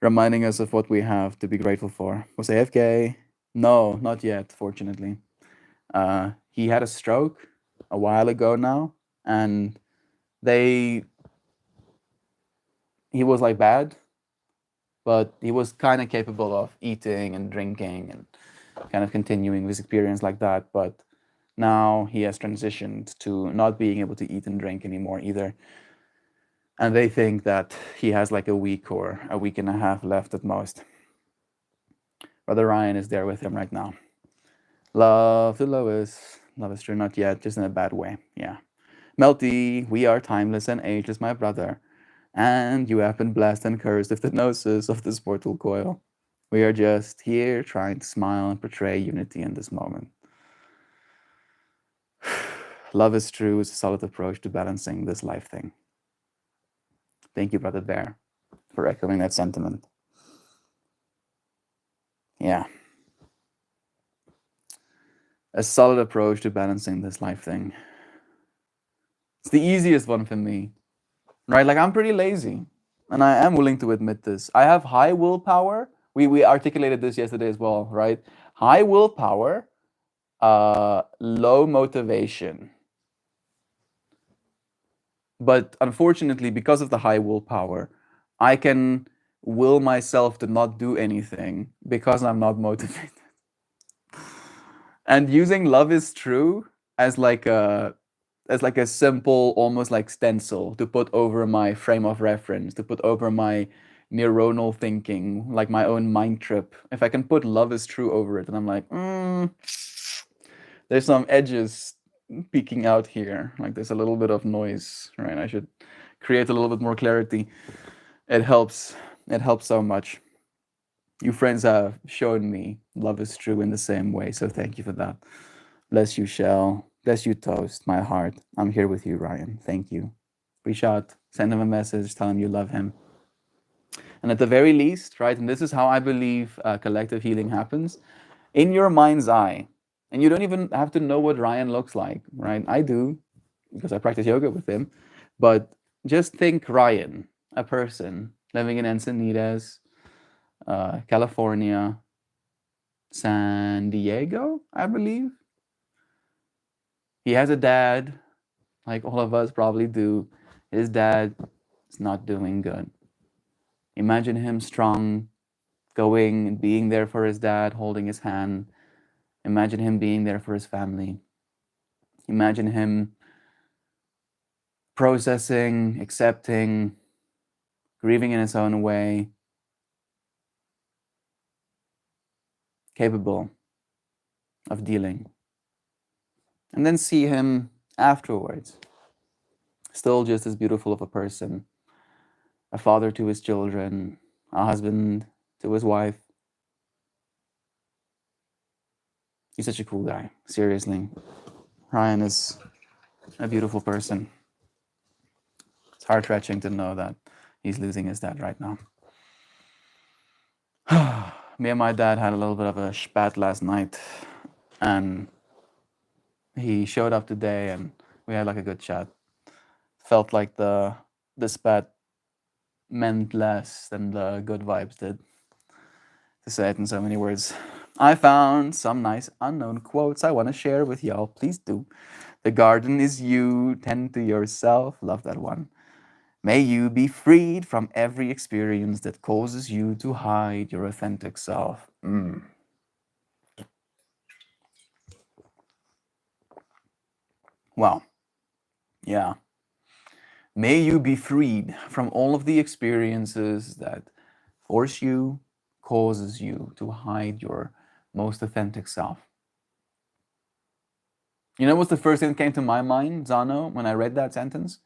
Reminding us of what we have to be grateful for. Was AFK? No, not yet, fortunately. He had a stroke a while ago now, and he was like bad, but he was kind of capable of eating and drinking and kind of continuing his experience like that. But now he has transitioned to not being able to eat and drink anymore either. And they think that he has like a week or a week and a half left at most. Brother Ryan is there with him right now. Love to Lois. Love is true, not yet, just in a bad way. Yeah. Melty, we are timeless and ageless, my brother. And you have been blessed and cursed with the gnosis of this mortal coil. We are just here trying to smile and portray unity in this moment. Love is true is a solid approach to balancing this life thing. Thank you, Brother Bear, for echoing that sentiment. Yeah. A solid approach to balancing this life thing. It's the easiest one for me, right? Like I'm pretty lazy, and I am willing to admit this. I have high willpower. We articulated this yesterday as well, right? High willpower, low motivation. But unfortunately, because of the high willpower, I can will myself to not do anything because I'm not motivated. And using love is true as like a simple, almost like stencil to put over my frame of reference, to put over my neuronal thinking, like my own mind trip. If I can put love is true over it, and I'm like, there's some edges peeking out here. Like there's a little bit of noise, right? I should create a little bit more clarity. It helps. It helps so much. You friends have shown me love is true in the same way, so thank you for that. Bless you, Shell. Bless you, Toast. My heart. I'm here with you, Ryan. Thank you. Reach out, send him a message, tell him you love him. And at the very least, right, and this is how I believe collective healing happens, in your mind's eye. And you don't even have to know what Ryan looks like, right? I do, because I practice yoga with him. But just think Ryan, a person living in Encinitas, California, San Diego, I believe. He has a dad, like all of us probably do. His dad is not doing good. Imagine him strong, going and being there for his dad, holding his hand. Imagine him being there for his family. Imagine him processing, accepting, grieving in his own way, capable of dealing. And then see him afterwards, still just as beautiful of a person, a father to his children, a husband to his wife. He's such a cool guy, seriously. Ryan is a beautiful person. It's heart-wrenching to know that he's losing his dad right now. Me and my dad had a little bit of a spat last night, and he showed up today, and we had like a good chat. Felt like the spat meant less than the good vibes did, to say it in so many words. I found some nice unknown quotes I want to share with y'all. Please do. The garden is you, tend to yourself. Love that one. May you be freed from every experience that causes you to hide your authentic self. Wow. Yeah. May you be freed from all of the experiences that force you, causes you to hide your most authentic self. You know what's the first thing that came to my mind, Zano, when I read that sentence?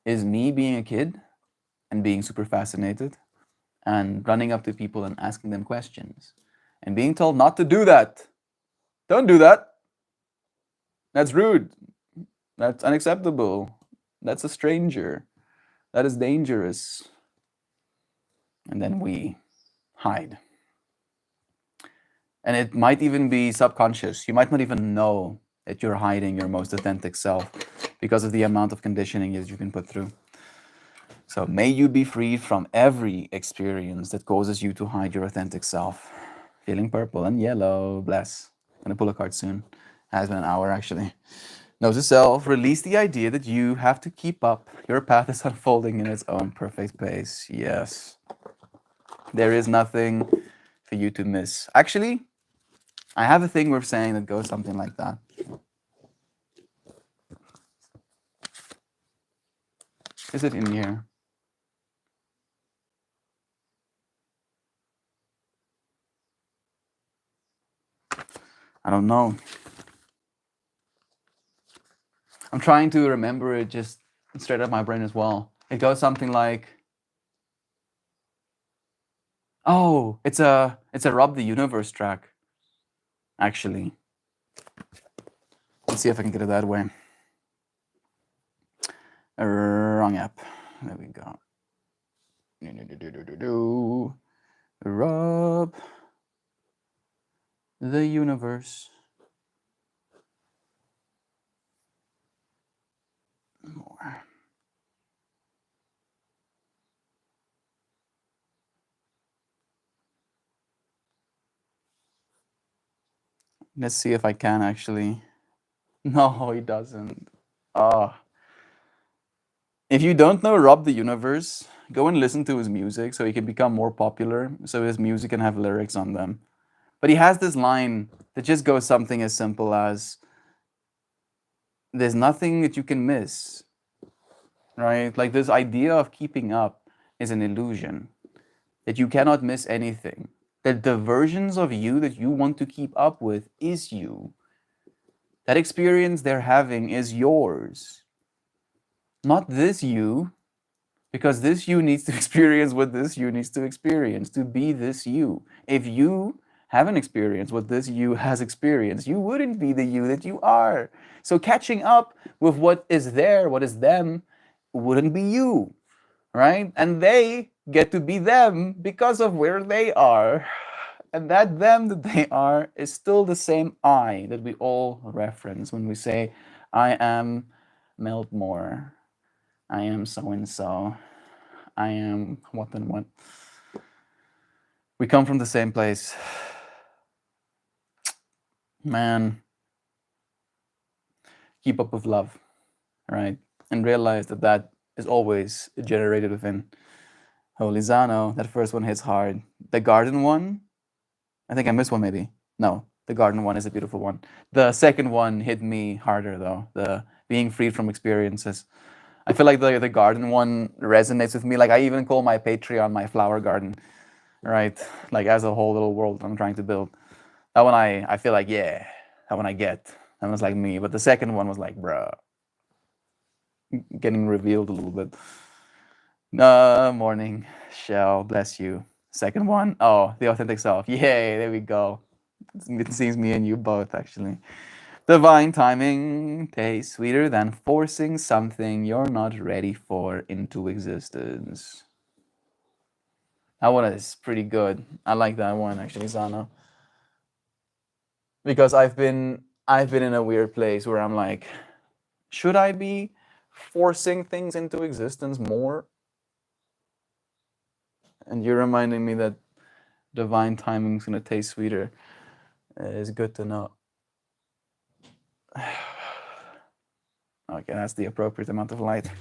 Is me being a kid and being super fascinated and running up to people and asking them questions and being told not to do that. Don't do that. That's rude. That's unacceptable. That's a stranger. That is dangerous. And then we hide. And it might even be subconscious. You might not even know that you're hiding your most authentic self because of the amount of conditioning that you've been put through. So may you be freed from every experience that causes you to hide your authentic self. Feeling purple and yellow. Bless. I'm gonna pull a card soon. Has been an hour actually. Knows itself. Release the idea that you have to keep up. Your path is unfolding in its own perfect pace. Yes. There is nothing for you to miss. Actually, I have a thing we're saying that goes something like that. Is it in here? I don't know. I'm trying to remember it just straight out my brain as well. It goes something like, oh, it's a Rob the Universe track, actually. Let's see if I can get it that way. Wrong app. There we go. Rob The universe. More. Let's see if I can actually. No, he doesn't. Ah. If you don't know Rob the Universe, go and listen to his music so he can become more popular, so his music can have lyrics on them. But he has this line that just goes something as simple as there's nothing that you can miss, right? Like this idea of keeping up is an illusion, that you cannot miss anything, that the versions of you that you want to keep up with is you. That experience they're having is yours, not this you, because this you needs to experience what this you needs to experience to be this you. If you haven't experienced what this you has experienced, you wouldn't be the you that you are. So catching up with what is there, what is them, wouldn't be you, right? And they get to be them because of where they are. And that them that they are is still the same I that we all reference when we say, I am Meltmore. I am so and so. I am what and what. We come from the same place. Man, keep up with love, right? And realize that that is always generated within. Holy Zano, that first one hits hard. The garden one, I think I missed one maybe. No, the garden one is a beautiful one. The second one hit me harder though. The being freed from experiences. I feel like the garden one resonates with me. Like I even call my Patreon my flower garden, right? Like as a whole little world I'm trying to build. That one I feel like, yeah, that one I get. That was like me. But the second one was like, bruh, getting revealed a little bit. Morning, Shell, bless you. Second one, oh, the authentic self. Yay, there we go. It seems me and you both, actually. Divine timing tastes sweeter than forcing something you're not ready for into existence. That one is pretty good. I like that one actually, Zana. Because I've been in a weird place where I'm like, should I be forcing things into existence more? And you're reminding me that divine timing is gonna taste sweeter. It's good to know. Okay, that's the appropriate amount of light.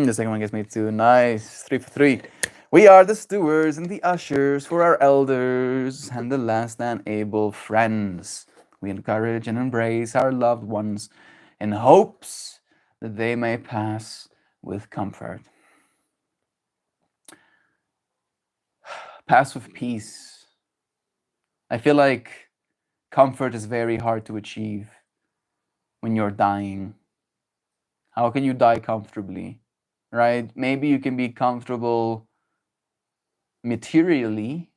The second one gets me 2. Nice. 3 for 3. We are the stewards and the ushers for our elders and the last and able friends. We encourage and embrace our loved ones in hopes that they may pass with comfort. Pass with peace. I feel like comfort is very hard to achieve when you're dying. How can you die comfortably? Right? Maybe you can be comfortable materially,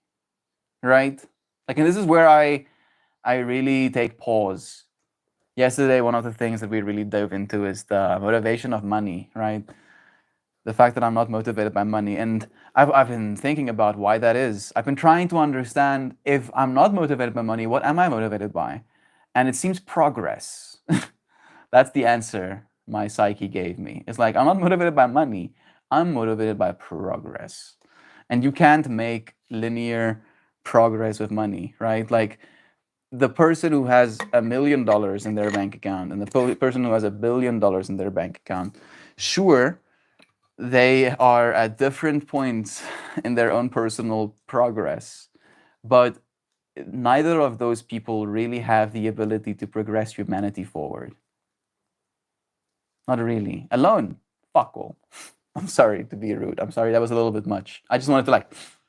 right? Like, and this is where I really take pause. Yesterday, one of the things that we really dove into is the motivation of money, right? The fact that I'm not motivated by money. And I've been thinking about why that is. I've been trying to understand, if I'm not motivated by money, what am I motivated by? And it seems progress. That's the answer my psyche gave me. It's like, I'm not motivated by money, I'm motivated by progress. And you can't make linear progress with money, right? Like, the person who has $1 million in their bank account and the person who has $1 billion in their bank account, sure, they are at different points in their own personal progress, but neither of those people really have the ability to progress humanity forward. Not really. Alone, fuck all. I'm sorry to be rude. I'm sorry, that was a little bit much. I just wanted to I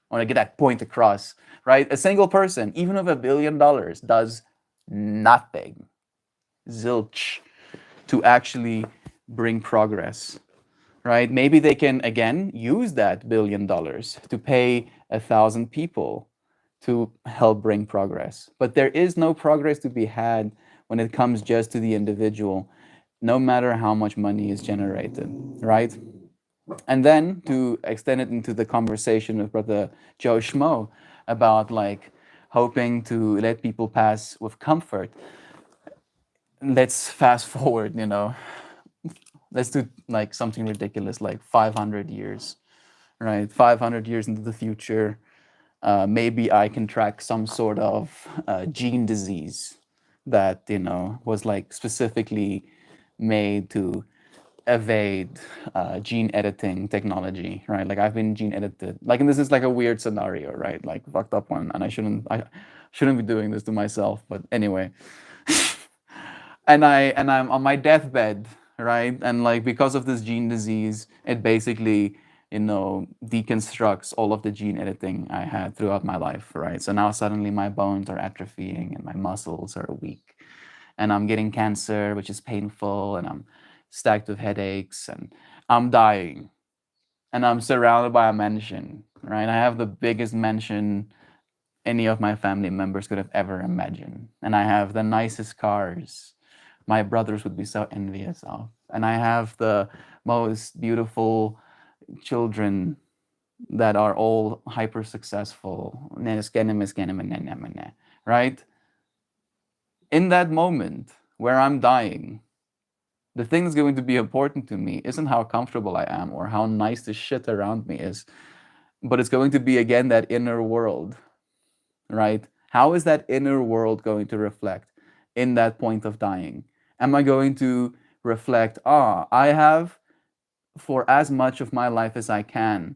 want to get that point across, right? A single person, even with $1 billion, does nothing, zilch, to actually bring progress, right? Maybe they can again use that $1 billion to pay 1,000 people to help bring progress. But there is no progress to be had when it comes just to the individual, no matter how much money is generated, right? And then to extend it into the conversation with Brother Joe Schmo about like hoping to let people pass with comfort, let's fast forward, let's do like something ridiculous like 500 years, right? 500 years into the future, maybe I can track some sort of gene disease that, was like specifically made to evade gene editing technology, right? Like I've been gene edited, like, and this is like a weird scenario, right? Like fucked up one, and I shouldn't be doing this to myself, but anyway, and I'm on my deathbed, right? And like because of this gene disease, it basically deconstructs all of the gene editing I had throughout my life, right? So now suddenly my bones are atrophying and my muscles are weak, and I'm getting cancer, which is painful, and I'm stacked with headaches, and I'm dying, and I'm surrounded by a mansion, right? I have the biggest mansion any of my family members could have ever imagined. And I have the nicest cars my brothers would be so envious of. And I have the most beautiful children that are all hyper successful. Right? In that moment where I'm dying, the thing that's going to be important to me isn't how comfortable I am or how nice the shit around me is, but it's going to be again that inner world, right? How is that inner world going to reflect in that point of dying? Am I going to reflect, I have, for as much of my life as I can,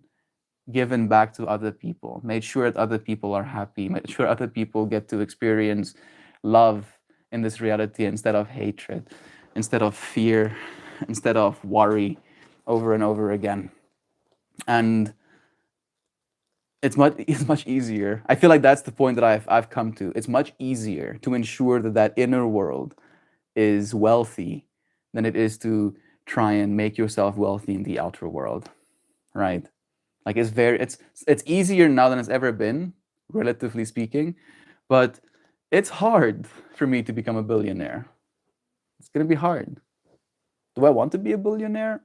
given back to other people, made sure that other people are happy, made sure other people get to experience love in this reality instead of hatred, instead of fear, instead of worry over and over again. And it's much easier. I feel like that's the point that I've come to. It's much easier to ensure that that inner world is wealthy than it is to try and make yourself wealthy in the outer world, right? Like it's easier now than it's ever been, relatively speaking, but it's hard for me to become a billionaire. It's gonna be hard. Do I want to be a billionaire?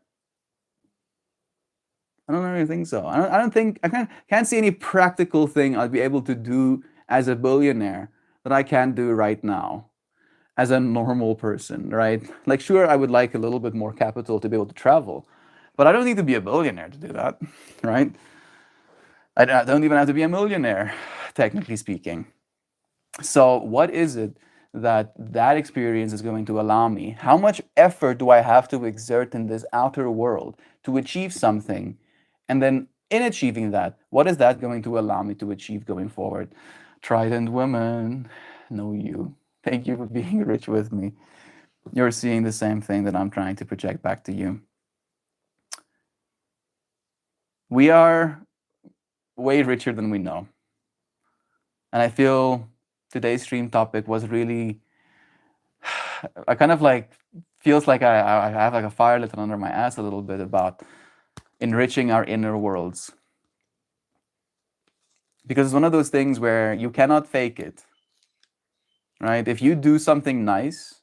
I don't really think so. I don't think I can't see any practical thing I'd be able to do as a billionaire that I can't do right now as a normal person, right? Like, sure, I would like a little bit more capital to be able to travel, but I don't need to be a billionaire to do that, right? I don't even have to be a millionaire, technically speaking. So, what is it that experience is going to allow me? How much effort do I have to exert in this outer world to achieve something? And then, in achieving that, what is that going to allow me to achieve going forward? Trident women, know you. Thank you for being rich with me. You're seeing the same thing that I'm trying to project back to you. We are way richer than we know. And I feel today's stream topic was really, I kind of like, feels like I have like a fire lit under my ass a little bit about enriching our inner worlds. Because it's one of those things where you cannot fake it, right? If you do something nice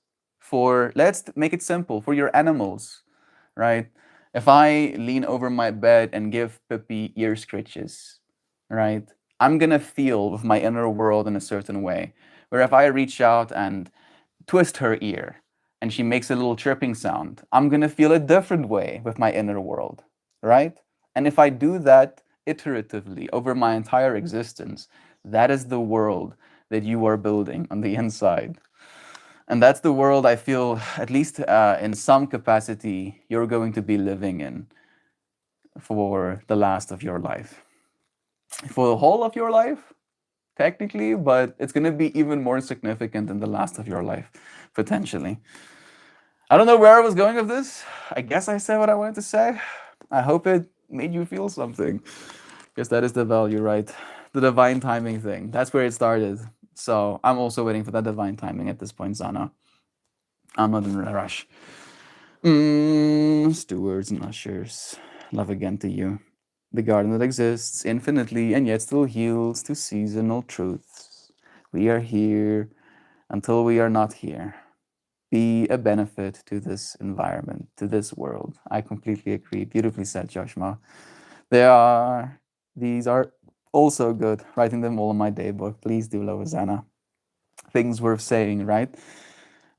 let's make it simple, for your animals, right? If I lean over my bed and give Pippi ear scritches, right? I'm gonna feel with my inner world in a certain way. Where if I reach out and twist her ear and she makes a little chirping sound, I'm gonna feel a different way with my inner world, right? And if I do that iteratively over my entire existence, that is the world that you are building on the inside. And that's the world I feel, at least in some capacity, you're going to be living in for the last of your life. For the whole of your life, technically, but it's going to be even more significant in the last of your life, potentially. I don't know where I was going with this. I guess I said what I wanted to say. I hope it made you feel something. Because that is the value, right? The divine timing thing. That's where it started. So I'm also waiting for that divine timing at this point, Zana. I'm not in a rush. Stewards and ushers. Love again to you. The garden that exists infinitely and yet still yields to seasonal truths. We are here until we are not here. be a benefit to this environment, to this world. I completely agree. Beautifully said, Joshua. These are also good. Writing them all in my daybook. Please do, Loazana. Things worth saying, right?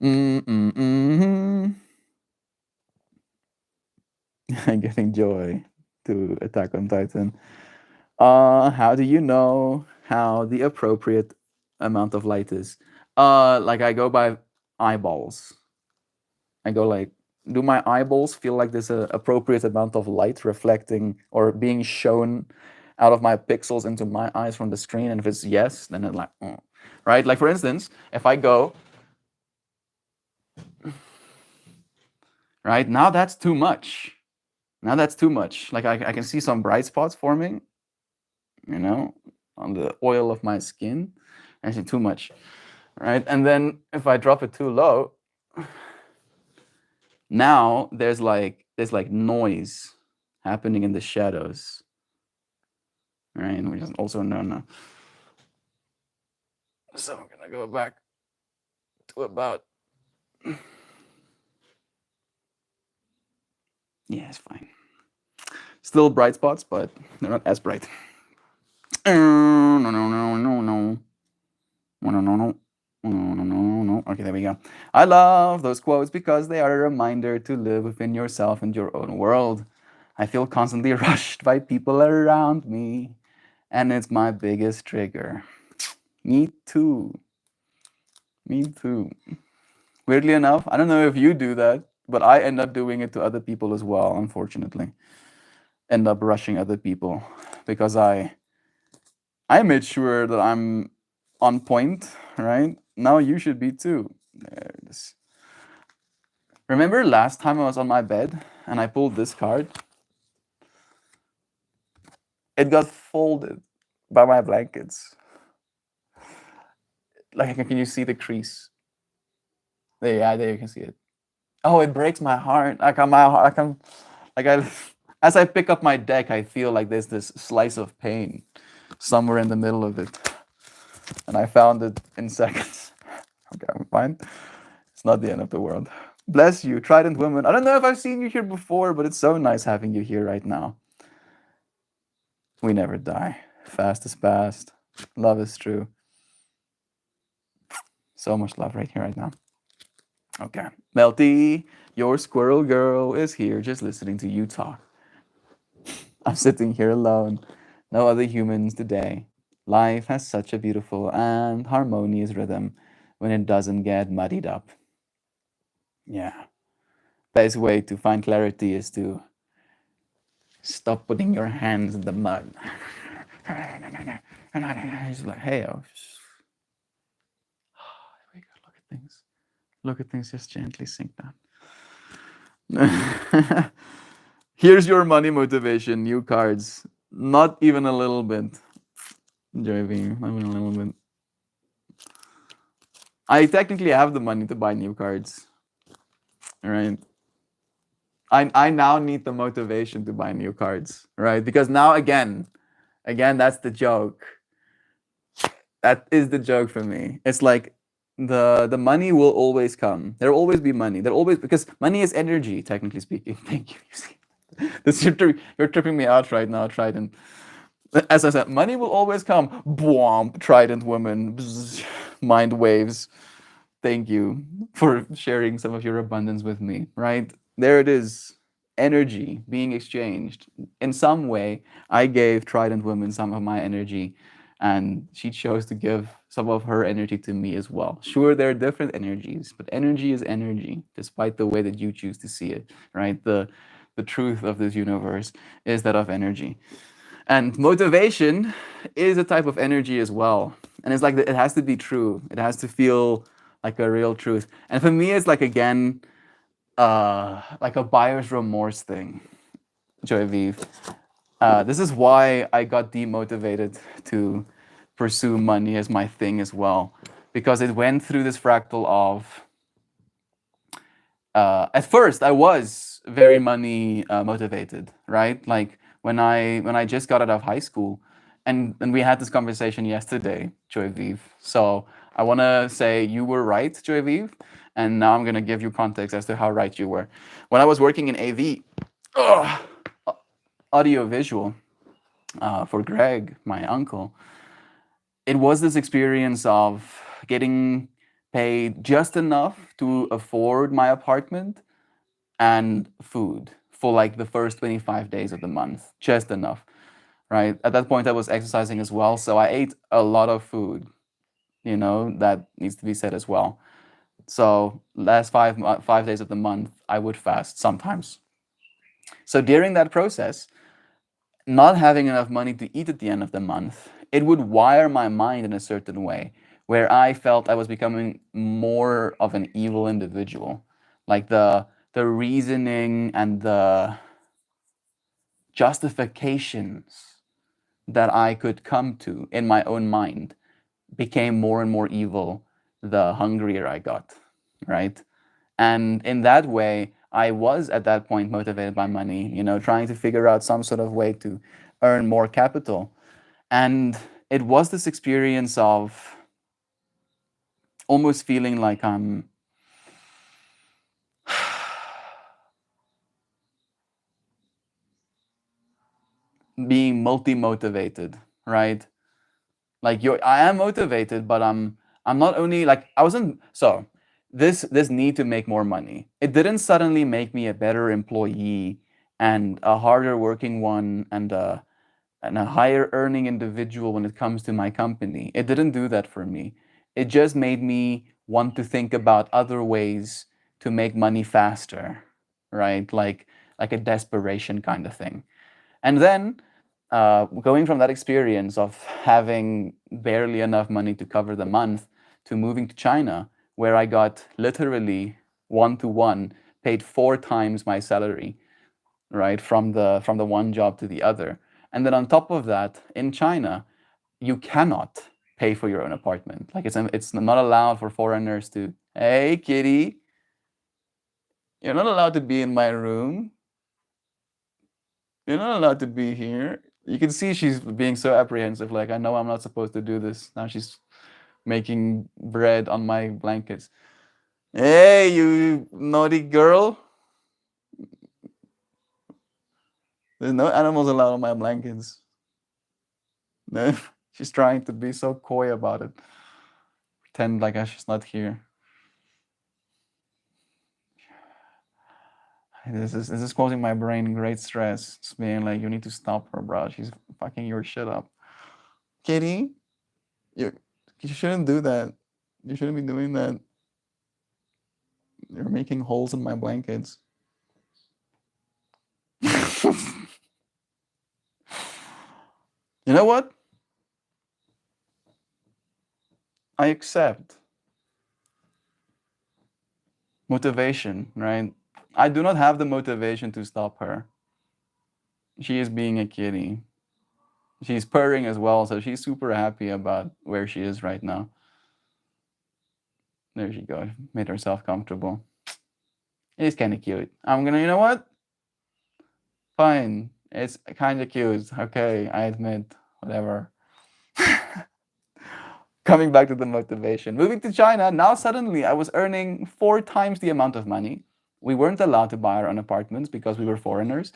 I'm getting joy to Attack on Titan. How do you know how the appropriate amount of light is? Like I go by eyeballs. I go like, do my eyeballs feel like there's an appropriate amount of light reflecting or being shown out of my pixels into my eyes from the screen? And if it's yes, then it's like, right? Like for instance, if I go, right, now that's too much. Now that's too much. Like I can see some bright spots forming, you know, on the oil of my skin. I see too much, right? And then if I drop it too low, now there's like noise happening in the shadows, right? Which is also no. So I'm gonna go back to about. Yeah, it's fine. Still bright spots, but they're not as bright. No. Okay, there we go. I love those quotes because they are a reminder to live within yourself and your own world. I feel constantly rushed by people around me, and it's my biggest trigger. Me too. Me too. Weirdly enough, I don't know if you do that, but I end up doing it to other people as well, unfortunately. End up rushing other people because I made sure that I'm on point, right? Now you should be too. There it is. Remember last time I was on my bed and I pulled this card? It got folded by my blankets. Like, can you see the crease? There, yeah, there you can see it. Oh, it breaks my heart. As I pick up my deck, I feel like there's this slice of pain somewhere in the middle of it. And I found it in seconds. Okay, I'm fine. It's not the end of the world. Bless you, Trident Woman. I don't know if I've seen you here before, but it's so nice having you here right now. We never die. Fast is past. Love is true. So much love right here, right now. Okay. Melty, your squirrel girl is here just listening to you talk. I'm sitting here alone. No other humans today. Life has such a beautiful and harmonious rhythm when it doesn't get muddied up. Yeah. Best way to find clarity is to stop putting your hands in the mud. It's like, hey, oh, there we go. Look at things. Look at things just gently sink down. Here's your money motivation, new cards. Not even a little bit. Driving, not even a little bit. I technically have the money to buy new cards. Right? I now need the motivation to buy new cards, right? Because now again, that's the joke. That is the joke for me. It's like the money will always come. There'll always be money. There'll always, because money is energy, technically speaking. Thank you. You're tripping me out right now, Trident. As I said, money will always come. Boom, Trident Woman, bzz, mind waves. Thank you for sharing some of your abundance with me, right? There it is. Energy being exchanged. In some way, I gave Trident Woman some of my energy, and she chose to give some of her energy to me as well. Sure, there are different energies, but energy is energy, despite the way that you choose to see it, right? The truth of this universe is that of energy. And motivation is a type of energy as well. And it's like, it has to be true. It has to feel like a real truth. And for me, it's like, again, like a buyer's remorse thing, Joy Vive. This is why I got demotivated to pursue money as my thing as well. Because it went through this fractal of, at first I was very money motivated, right? Like when I just got out of high school, and we had this conversation yesterday, Joy Vive. So I want to say you were right, Joy Vive, And now I'm going to give you context as to how right you were. When I was working in AV, ugh, audiovisual, for Greg, my uncle, it was this experience of getting paid just enough to afford my apartment and food for like the first 25 days of the month, just enough, right? At that point, I was exercising as well, so I ate a lot of food, that needs to be said as well. So last 5 days of the month, I would fast sometimes. So during that process, not having enough money to eat at the end of the month, it would wire my mind in a certain way where I felt I was becoming more of an evil individual. Like the reasoning and the justifications that I could come to in my own mind became more and more evil the hungrier I got, right? And in that way, I was at that point motivated by money, trying to figure out some sort of way to earn more capital. And it was this experience of almost feeling like I'm being multi-motivated, right? Like I am motivated, but I'm not only like I wasn't so this need to make more money. It didn't suddenly make me a better employee and a harder working one and a higher earning individual when it comes to my company. It didn't do that for me. It just made me want to think about other ways to make money faster, right? Like a desperation kind of thing. And then going from that experience of having barely enough money to cover the month to moving to China, where I got literally 1-to-1 paid 4 times my salary, right, from the one job to the other. And then on top of that, in China, you cannot pay for your own apartment. Like it's not allowed for foreigners to, hey, kitty, you're not allowed to be in my room. You're not allowed to be here. You can see she's being so apprehensive. Like, I know I'm not supposed to do this. Now she's making bread on my blankets. Hey, you naughty girl. There's no animals allowed on my blankets. No, she's trying to be so coy about it. Pretend like she's not here. This is causing my brain great stress. It's being like, you need to stop her, bro. She's fucking your shit up. Kitty, you shouldn't do that. You shouldn't be doing that. You're making holes in my blankets. You know what? I accept motivation, right? I do not have the motivation to stop her. She is being a kitty. She's purring as well, so she's super happy about where she is right now. There she goes. Made herself comfortable. It's kind of cute. You know what? Fine. It's kind of cute. Okay, I admit. Whatever. Coming back to the motivation. Moving to China, now suddenly I was earning 4 times the amount of money. We weren't allowed to buy our own apartments because we were foreigners.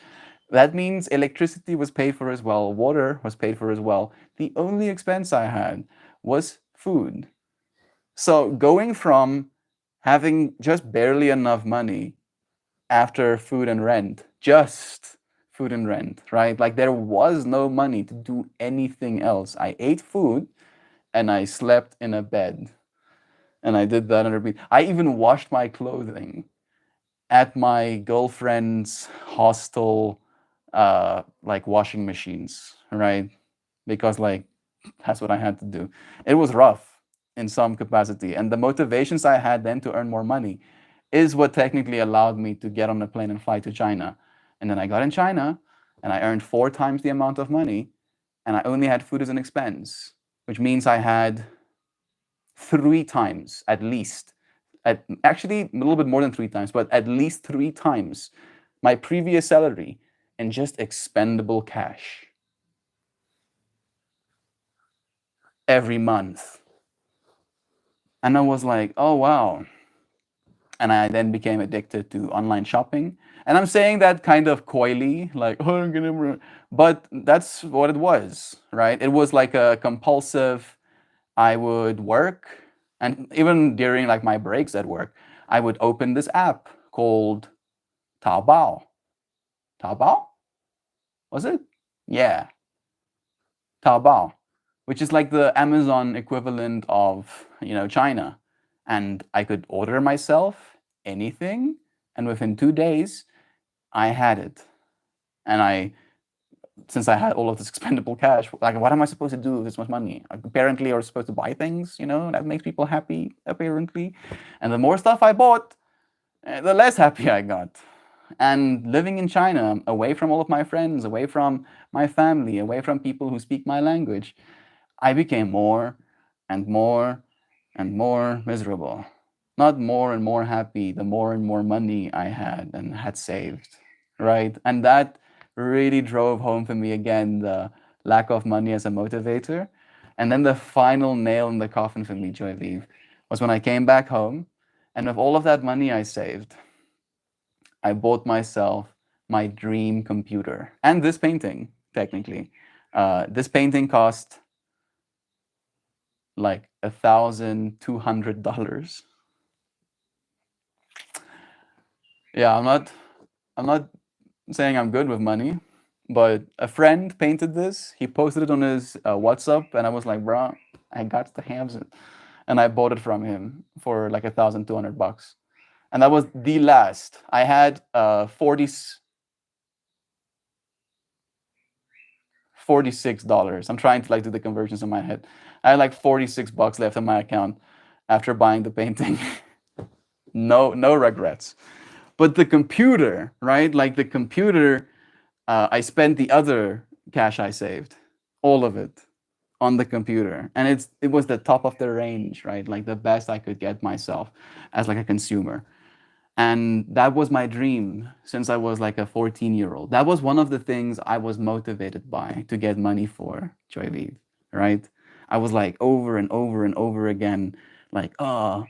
That means electricity was paid for as well, water was paid for as well. The only expense I had was food. So going from having just barely enough money after food and rent, just food and rent, right? Like there was no money to do anything else. I ate food and I slept in a bed. And I did that on repeat. I even washed my clothing at my girlfriend's hostel, like washing machines, right? Because like that's what I had to do. It was rough in some capacity, and the motivations I had then to earn more money is what technically allowed me to get on a plane and fly to China. And then I got in China, and I earned 4 times the amount of money, and I only had food as an expense, which means I had 3 times at least, actually a little bit more than 3 times, but at least 3 times my previous salary in just expendable cash every month. And I was like, oh wow, And I then became addicted to online shopping. And I'm saying that kind of coyly, like, oh, I'm gonna, but that's what it was, right? It was like a compulsive. I would work, and even during like my breaks at work, I would open this app called Taobao. Taobao? Was it? Yeah, Taobao, which is like the Amazon equivalent of, China. And I could order myself anything, and within 2 days, I had it. And since I had all of this expendable cash, like, what am I supposed to do with this much money? Like, apparently, I was supposed to buy things, that makes people happy, apparently. And the more stuff I bought, the less happy I got. And living in China, away from all of my friends, away from my family, away from people who speak my language, I became more and more and more miserable. Not more and more happy, the more and more money I had and had saved, right? And that really drove home for me again the lack of money as a motivator. And then the final nail in the coffin for me, Joy Vive, was when I came back home, and with all of that money I saved, I bought myself my dream computer and this painting, technically. This painting cost like $1,200. Yeah, I'm not saying I'm good with money, but a friend painted this. He posted it on his WhatsApp, and I was like, bro, I got to have it, and I bought it from him for like $1,200, and that was the last. I had 46. I'm trying to like do the conversions in my head. I had like $46 left in my account after buying the painting. No regrets. But the computer, right? Like the computer, I spent the other cash I saved, all of it, on the computer, and it was the top of the range, right? Like the best I could get myself as like a consumer. And that was my dream since I was like a 14-year-old. That was one of the things I was motivated by to get money for, Joy Vive, right? I was like over and over and over again, like, oh,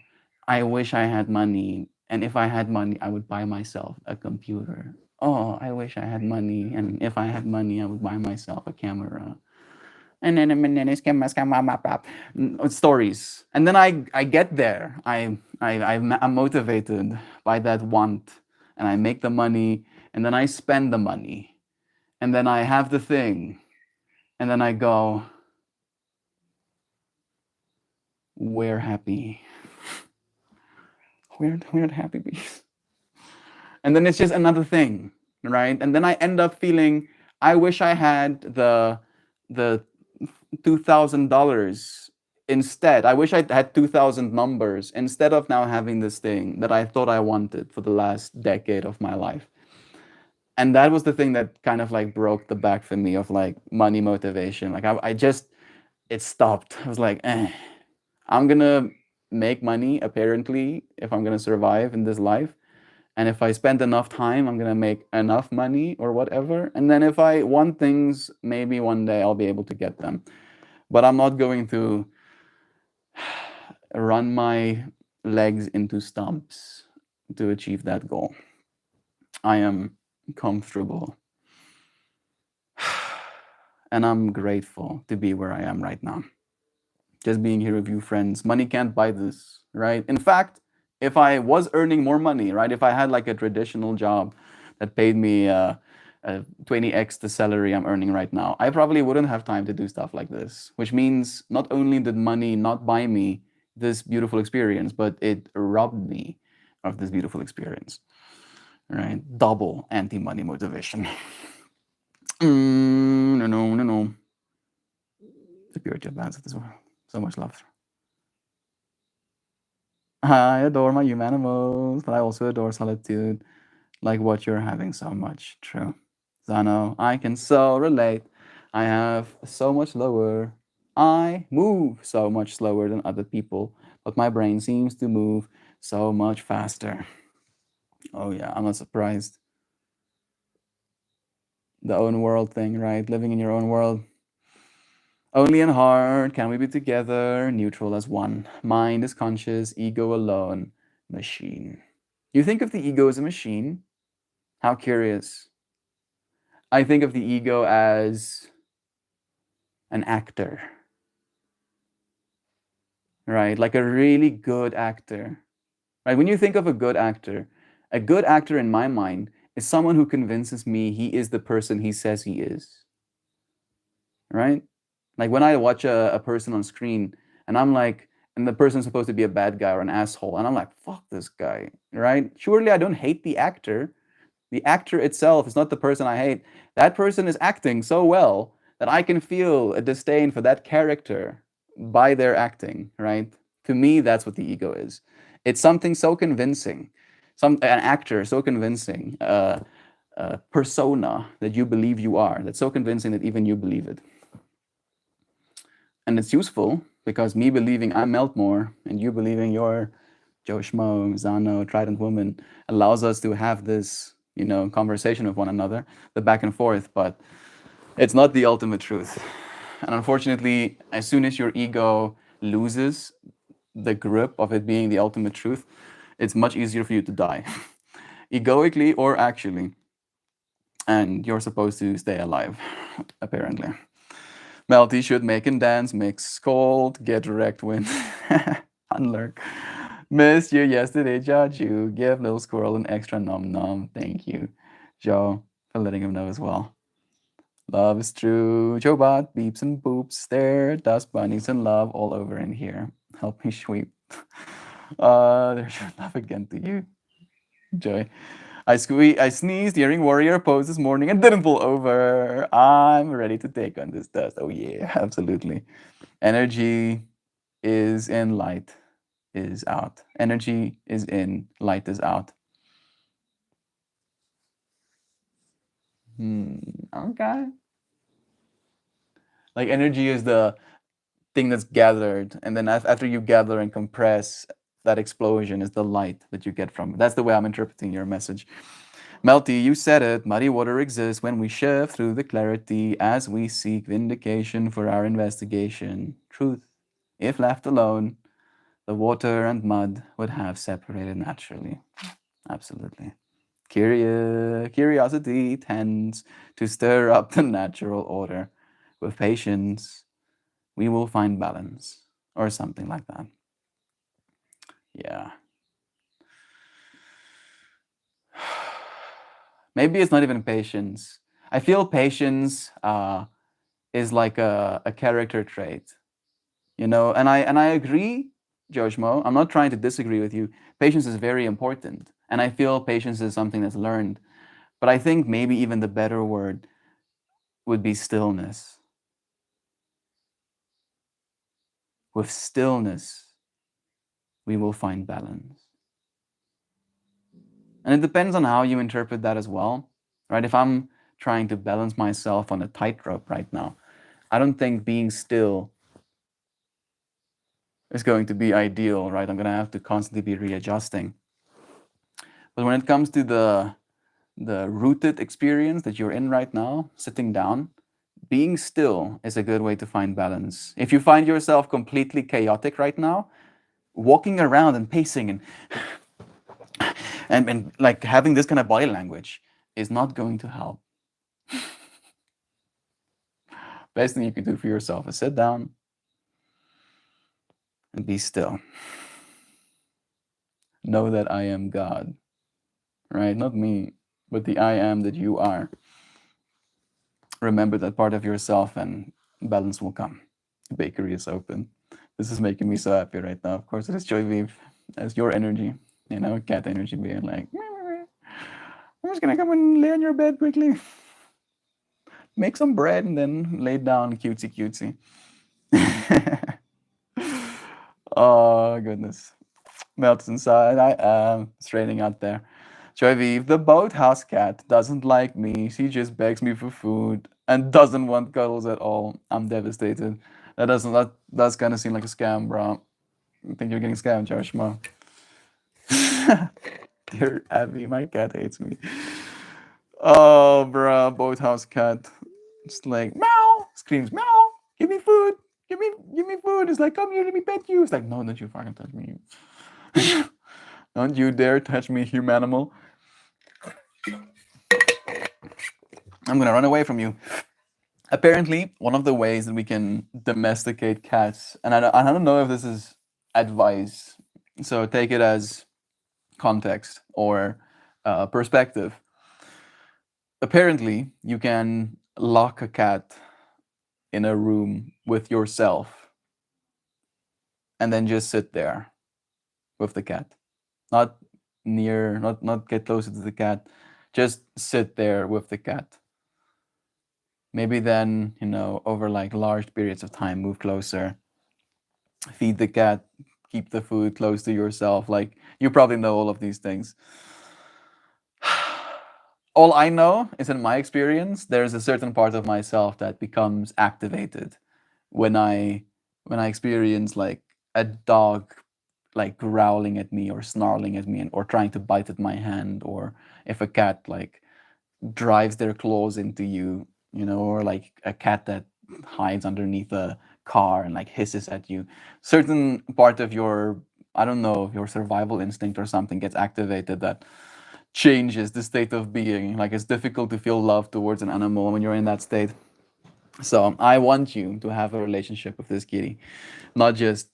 I wish I had money. And if I had money, I would buy myself a computer. Oh, I wish I had money. And if I had money, I would buy myself a camera. And then stories. And then I get there. I'm motivated by that want, and I make the money, and then I spend the money, and then I have the thing, and then I go, we're happy. We're happy bees. And then it's just another thing, right? And then I end up feeling, I wish I had the $2,000 instead. I wish I had 2,000 numbers instead of now having this thing that I thought I wanted for the last decade of my life. And that was the thing that kind of like broke the back for me of like money motivation. Like I just, it stopped. I was like, I'm gonna make money apparently if I'm gonna survive in this life. And if I spend enough time, I'm gonna make enough money or whatever. And then if I want things, maybe one day I'll be able to get them. But I'm not going to run my legs into stumps to achieve that goal. I am comfortable. And I'm grateful to be where I am right now. Just being here with you, friends. Money can't buy this, right? In fact, if I was earning more money, right? If I had like a traditional job that paid me 20x the salary I'm earning right now, I probably wouldn't have time to do stuff like this. Which means not only did money not buy me this beautiful experience, but it robbed me of this beautiful experience, right? Double anti-money motivation. No. The purity of balance is so much love. I adore my humanimals, but I also adore solitude, like what you're having so much. True. Zano, I can so relate. I have so much lower. I move so much slower than other people, but my brain seems to move so much faster. Oh, yeah, I'm not surprised. The own world thing, right? Living in your own world. Only in heart can we be together, neutral as one. Mind is conscious, ego alone, machine. You think of the ego as a machine. How curious. I think of the ego as an actor, right? Like a really good actor, right? When you think of a good actor in my mind is someone who convinces me he is the person he says he is, right? Like when I watch a person on screen and I'm like, and the person's supposed to be a bad guy or an asshole, and I'm like, fuck this guy, right? Surely I don't hate the actor. The actor itself is not the person I hate. That person is acting so well that I can feel a disdain for that character by their acting, right? To me, that's what the ego is. It's something so convincing, an actor so convincing, a persona that you believe you are, that's so convincing that even you believe it. And it's useful because me believing I'm Meltmore and you believing you're Joe Schmo, Zano, Trident Woman allows us to have this, conversation with one another, the back and forth, but it's not the ultimate truth. And unfortunately, as soon as your ego loses the grip of it being the ultimate truth, it's much easier for you to die, egoically or actually. And you're supposed to stay alive, apparently. Melty should make and dance, mix scold, get wrecked, win. Unlurk. Missed you yesterday, Jaju. Give little squirrel an extra nom nom. Thank you, Joe, for letting him know as well. Love is true. Jobot, beeps and boops. There, dust bunnies and love all over in here. Help me sweep. There's your love again to you, Joy. I sneezed during warrior pose this morning and didn't pull over. I'm ready to take on this dust. Oh yeah, absolutely. Energy is in, light is out. Energy is in, light is out. Okay. Like energy is the thing that's gathered, and then after you gather and compress, that explosion is the light that you get from it. That's the way I'm interpreting your message. Melty, you said it. Muddy water exists when we shift through the clarity as we seek vindication for our investigation. Truth, if left alone, the water and mud would have separated naturally. Absolutely. Curiosity tends to stir up the natural order. With patience, we will find balance, or something like that. Yeah. Maybe it's not even patience. I feel patience is like a character trait, and I agree, Joshmo. I'm not trying to disagree with you. Patience is very important, and I feel patience is something that's learned. But I think maybe even the better word would be stillness. With stillness, we will find balance. And it depends on how you interpret that as well, right? If I'm trying to balance myself on a tightrope right now, I don't think being still is going to be ideal, right? I'm going to have to constantly be readjusting. But when it comes to the rooted experience that you're in right now, sitting down, being still is a good way to find balance. If you find yourself completely chaotic right now, walking around and pacing and like having this kind of body language is not going to help. Best thing you can do for yourself is sit down and be still. Know that I am God, right? Not me, but the I am that you are. Remember that part of yourself and balance will come. The bakery is open. This is making me so happy right now. Of course, it is Joy Vive. That's your energy, cat energy being like, I'm just gonna come and lay on your bed quickly. Make some bread and then lay down cutesy cutesy. Oh goodness. Melts inside. I am. It's raining out there. Joy Vive, the boathouse cat doesn't like me. She just begs me for food and doesn't want cuddles at all. I'm devastated. That does kind of seem like a scam, bro. I think you're getting scammed, Josh Mo. Dear Abby, my cat hates me. Oh, bro, boathouse cat. It's like meow, screams meow. Give me food. Give me food. It's like, come here, let me pet you. It's like, no, don't you fucking touch me. Don't you dare touch me, humanimal. I'm gonna run away from you. Apparently, one of the ways that we can domesticate cats, and I don't know if this is advice, so take it as context or perspective. Apparently, you can lock a cat in a room with yourself and then just sit there with the cat. Not near, not get closer to the cat, just sit there with the cat. Maybe then, over like large periods of time, move closer, feed the cat, keep the food close to yourself. Like, you probably know all of these things. All I know is, in my experience, there's a certain part of myself that becomes activated when I experience like a dog like growling at me or snarling at me or trying to bite at my hand, or if a cat like drives their claws into you, or like a cat that hides underneath a car and like hisses at you. Certain part of your, I don't know, your survival instinct or something gets activated that changes the state of being. Like, it's difficult to feel love towards an animal when you're in that state. So I want you to have a relationship with this kitty, not just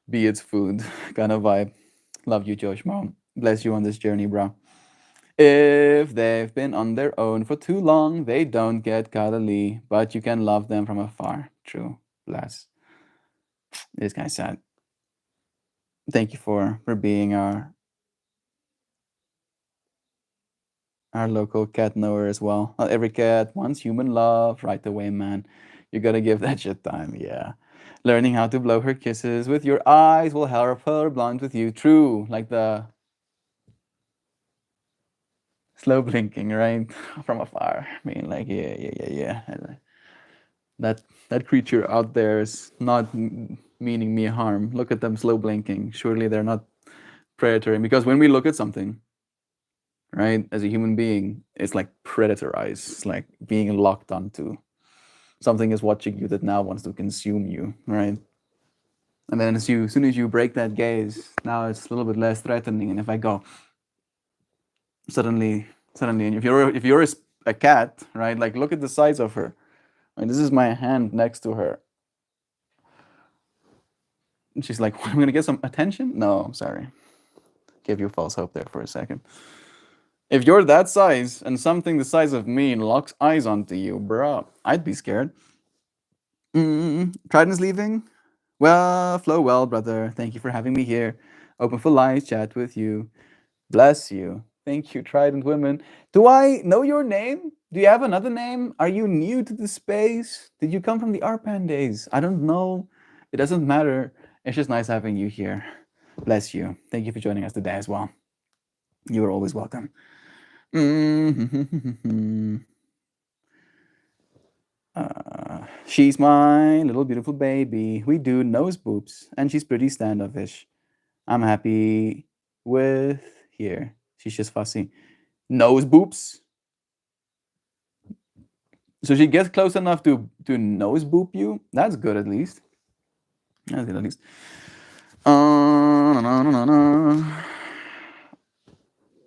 be its food kind of vibe. Love you, Josh Mom. Bless you on this journey, bro. If they've been on their own for too long, they don't get cuddly, but you can love them from afar. True. Bless. This guy's sad. Thank you for being our local cat knower as well. Not every cat wants human love right away, man. You gotta give that shit time, yeah. Learning how to blow her kisses with your eyes will help her bond with you. True, like the slow blinking, right? From afar. I mean, like, yeah. That creature out there is not meaning me harm. Look at them slow blinking. Surely they're not predatory. Because when we look at something, right, as a human being, it's like predator eyes. It's like being locked onto. Something is watching you that now wants to consume you, right? And then as soon as you break that gaze, now it's a little bit less threatening. And if I go, suddenly, and if you're a cat, right? Like, look at the size of her. Right? This is my hand next to her. And she's like, I'm gonna get some attention? No, I'm sorry. Gave you false hope there for a second. If you're that size and something the size of me locks eyes onto you, bro, I'd be scared. Trident's leaving? Well, flow well, brother. Thank you for having me here. Open for light, chat with you. Bless you. Thank you, Trident women. Do I know your name? Do you have another name? Are you new to the space? Did you come from the Arpan days? I don't know. It doesn't matter. It's just nice having you here. Bless you. Thank you for joining us today as well. You are always welcome. She's my little beautiful baby. We do nose boops, and she's pretty standoffish. I'm happy with here. She's just fussy. Nose boops. So she gets close enough to nose boop you. That's good at least. That's good at least.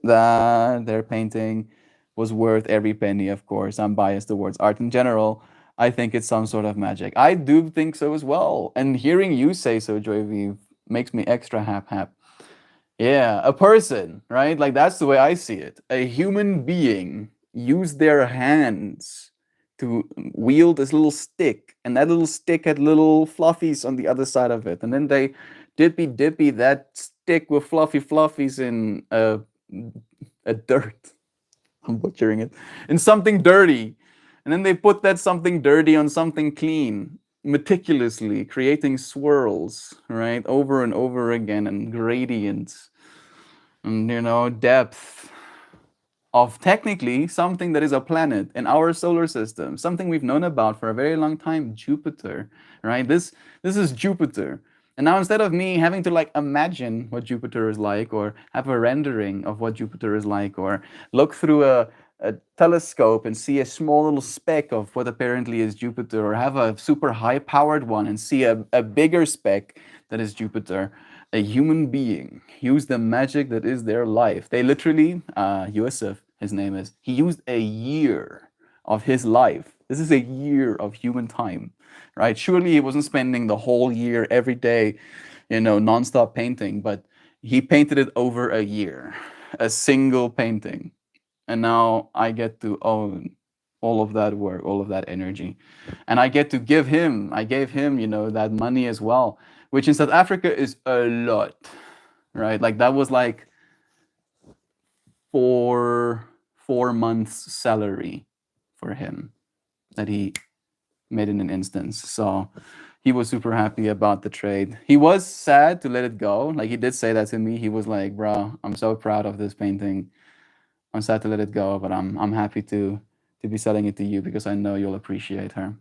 That their painting was worth every penny, of course. I'm biased towards art in general. I think it's some sort of magic. I do think so as well. And hearing you say so, Joyviv, makes me extra hap. Yeah, a person, right? Like, that's the way I see it. A human being used their hands to wield this little stick, and that little stick had little fluffies on the other side of it. And then they dippy that stick with fluffy fluffies in a dirt. I'm butchering it. In something dirty. And then they put that something dirty on something clean, meticulously creating swirls, right? Over and over again, and gradients, and depth of technically something that is a planet in our solar system, something we've known about for a very long time, Jupiter, right? This is Jupiter. And now, instead of me having to like imagine what Jupiter is like, or have a rendering of what Jupiter is like, or look through a telescope and see a small little speck of what apparently is Jupiter, or have a super high powered one and see a bigger speck that is Jupiter, A human being used the magic that is their life. They literally, Yusuf, his name is, he used a year of his life. This is a year of human time, right? Surely he wasn't spending the whole year every day, nonstop painting, but he painted it over a year, a single painting. And now I get to own all of that work, all of that energy. And I get to I gave him, that money as well, which in South Africa is a lot, right? Like that was like four months salary for him that he made in an instance. So he was super happy about the trade. He was sad to let it go. Like he did say that to me. He was like, "Bro, I'm so proud of this painting. I'm sad to let it go, but I'm happy to be selling it to you because I know you'll appreciate her."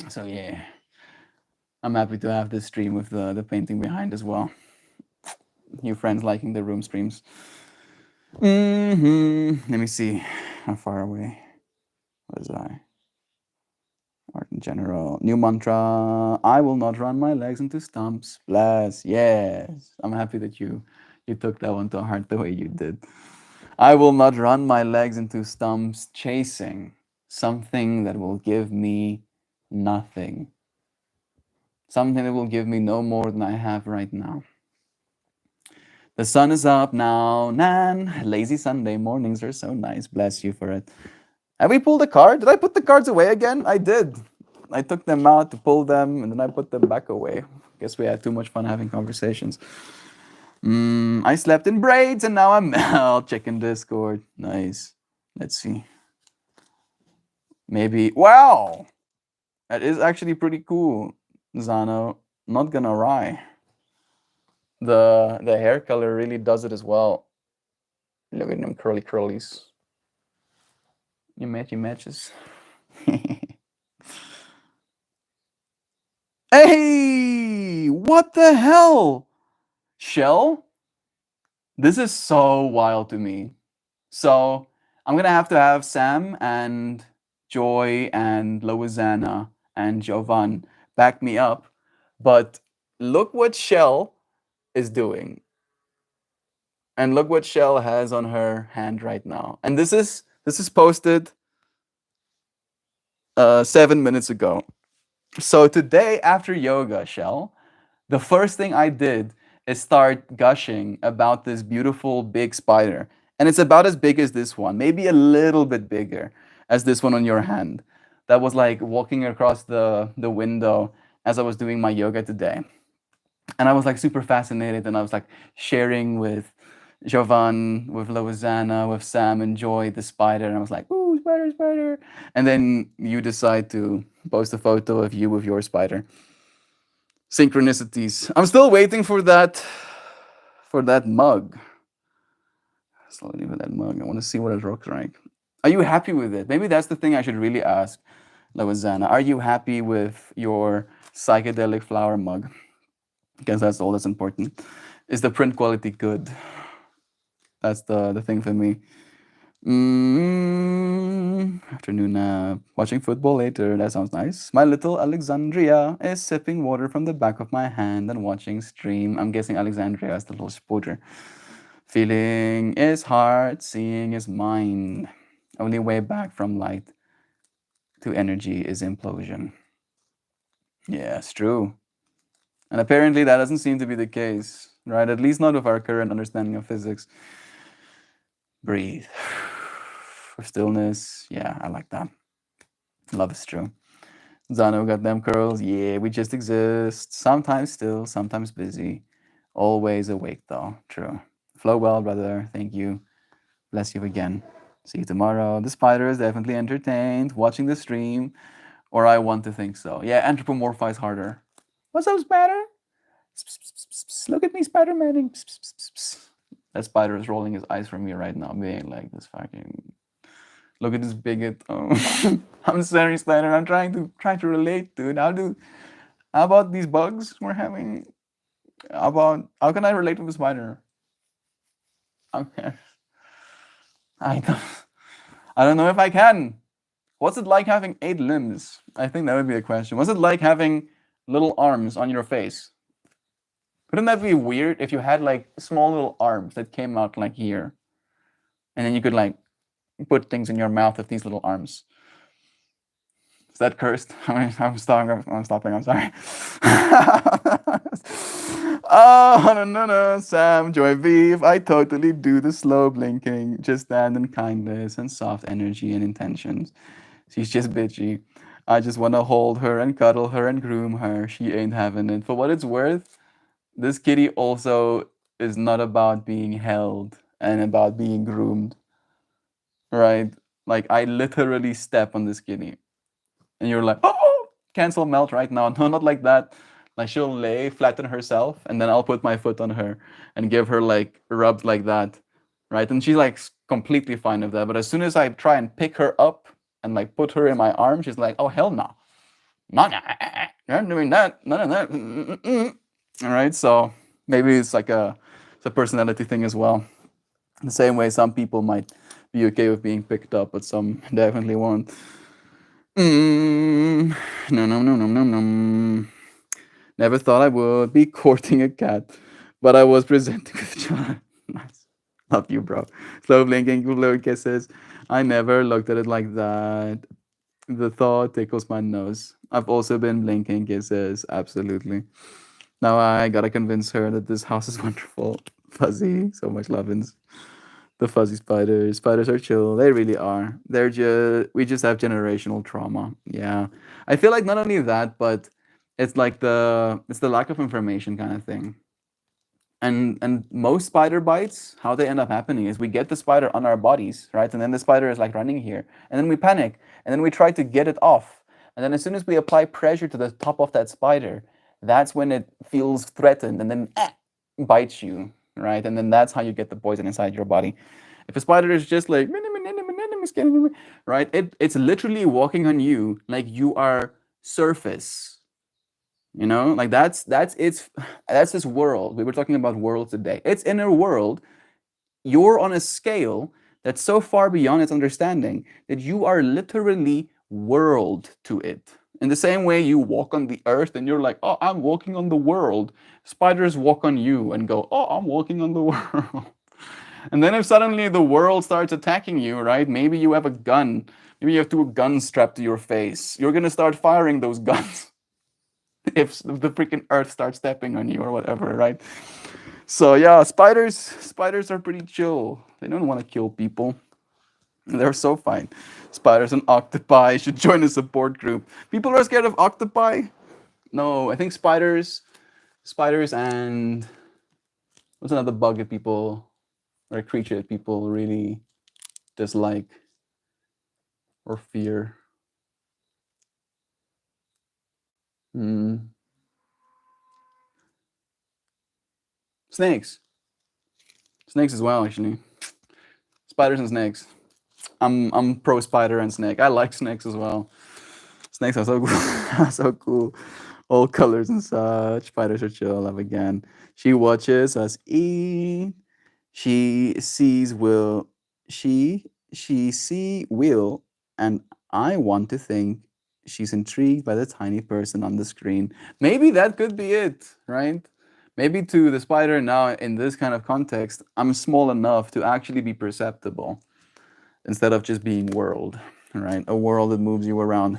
So yeah, I'm happy to have this stream with the painting behind as well. New friends liking the room streams. Let me see how far away was I. Art in general. New mantra. I will not run my legs into stumps. Bless. Yes. I'm happy that you took that one to heart the way you did. I will not run my legs into stumps chasing something that will give me nothing. Something that will give me no more than I have right now. The sun is up now, Nan. Lazy Sunday mornings are so nice. Bless you for it. Have we pulled a card? Did I put the cards away again? I did. I took them out to pull them and then I put them back away. Guess we had too much fun having conversations. I slept in braids and now I'm out. Checking Discord. Nice. Let's see. Maybe. Wow! That is actually pretty cool, Zano. Not gonna lie. The hair color really does it as well. Look at them curly curlies. You matches. Hey! What the hell? Shell? This is so wild to me. So I'm gonna have to have Sam and Joy and Loizana and Jovan back me up. But look what Shell is doing. And look what Shell has on her hand right now. And this is posted 7 minutes ago. So today after yoga, Shell, the first thing I did is start gushing about this beautiful big spider. And it's about as big as this one, maybe a little bit bigger as this one on your hand. That was like walking across the window as I was doing my yoga today. And I was like super fascinated and I was like sharing with Jovan, with Loizana, with Sam and Joy the spider. And I was like, ooh, spider, spider. And then you decide to post a photo of you with your spider. Synchronicities. I'm still waiting for that mug. Still waiting for that mug. I want to see what it looks like. Are you happy with it? Maybe that's the thing I should really ask Loizana. Are you happy with your psychedelic flower mug? Because that's all that's important. Is the print quality good? That's the thing for me. Afternoon nap. Watching football later. That sounds nice. My little Alexandria is sipping water from the back of my hand and watching stream. I'm guessing Alexandria is the little sporter. Feeling is heart, seeing is mind. Only way back from light to energy is implosion. Yeah, it's true. And apparently that doesn't seem to be the case, right? At least not with our current understanding of physics. Breathe. For stillness. Yeah, I like that. Love is true. Zano got them curls. Yeah, we just exist. Sometimes still, sometimes busy. Always awake though. True. Flow well, brother. Thank you. Bless you again. See you tomorrow. The spider is definitely entertained watching the stream, or I want to think so. Yeah, anthropomorphize harder. What's up, spider? Look at me, Spider-Maning. That spider is rolling his eyes from me right now, being like this fucking. Look at this bigot. Oh. I'm staring, Spider. I'm trying to relate, dude. How about these bugs we're having? How can I relate with a spider? Okay. I don't know if I can. What's it like having 8 limbs? I think that would be a question. What's it like having little arms on your face? Wouldn't that be weird if you had like small little arms that came out like here, and then you could like put things in your mouth with these little arms? Is that cursed? I mean, I'm stopping. I'm stopping. I'm sorry. Oh no no no, Sam Joy Vive. I totally do the slow blinking. Just stand in kindness and soft energy and intentions. She's just bitchy. I just want to hold her and cuddle her and groom her. She ain't having it. For what it's worth, this kitty also is not about being held and about being groomed, right? Like I literally step on this kitty, and you're like, oh, cancel melt right now. No, not like that. Like she'll lay flatten herself, and then I'll put my foot on her and give her like rubs like that, right? And she's like completely fine with that. But as soon as I try and pick her up and like put her in my arm, she's like, oh hell no, no, no, you're not doing that, none of that. All right, so maybe it's a personality thing as well. The same way some people might be okay with being picked up, but some definitely won't. No, no, no, no, no, no. Never thought I would be courting a cat, but I was presenting with John. Nice. Love you, bro. Slow blinking, blue kisses. I never looked at it like that. The thought tickles my nose. I've also been blinking kisses. Absolutely. Now I gotta convince her that this house is wonderful. Fuzzy, so much lovin's. The fuzzy spiders. Spiders are chill. They really are. They're just we just have generational trauma. Yeah. I feel like not only that, but it's the lack of information kind of thing. And most spider bites, how they end up happening is we get the spider on our bodies, right? And then the spider is like running here. And then we panic. And then we try to get it off. And then as soon as we apply pressure to the top of that spider, that's when it feels threatened and then bites you, right? And then that's how you get the poison inside your body. If a spider is just like, right? It's literally walking on you like you are surface, like that's this world. We were talking about world today. Its inner world, you're on a scale that's so far beyond its understanding that you are literally world to it. In the same way you walk on the earth and you're like, oh, I'm walking on the world. Spiders walk on you and go, oh, I'm walking on the world. And then if suddenly the world starts attacking you, right? Maybe you have a gun. Maybe you have two guns strapped to your face. You're gonna start firing those guns if the freaking earth starts stepping on you or whatever, right? So yeah, spiders are pretty chill. They don't want to kill people. They're so fine. Spiders and octopi should join a support group. People are scared of octopi. No, I think spiders, and what's another bug that people or a creature that people really dislike or fear? Snakes. Snakes as well, actually. Spiders and snakes. I'm pro spider and snake. I like snakes as well. Snakes are so cool. So cool. All colors and such. Spiders are chill. Love again. She watches us eat. She sees Will. She see Will, and I want to think she's intrigued by the tiny person on the screen. Maybe that could be it, right? Maybe to the spider now in this kind of context, I'm small enough to actually be perceptible instead of just being world, right? A world that moves you around.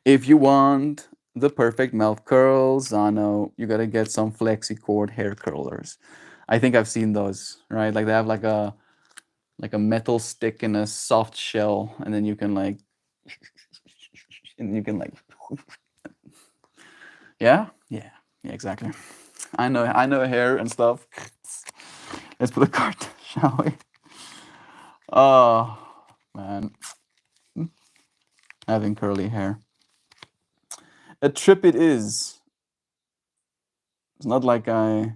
If you want the perfect mouth curls, Zano, you gotta get some FlexiCord hair curlers. I think I've seen those, right? Like they have like a metal stick in a soft shell, and then you can like, and you can like, yeah, yeah, yeah, exactly. I know hair and stuff. Let's put a card, shall we? Oh man, having curly hair. A trip it is. It's not like I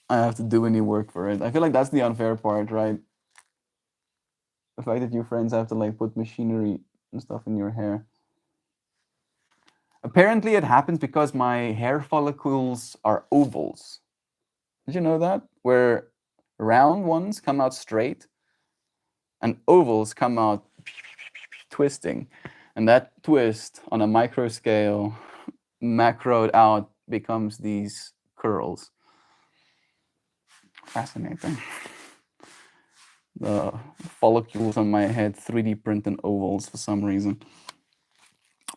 have to do any work for it. I feel like that's the unfair part, right? The fact that your friends have to like put machinery and stuff in your hair. Apparently, it happens because my hair follicles are ovals. Did you know that? Where round ones come out straight and ovals come out twisting. And that twist on a micro scale macroed out becomes these curls. Fascinating. The follicles on my head 3D print in ovals for some reason.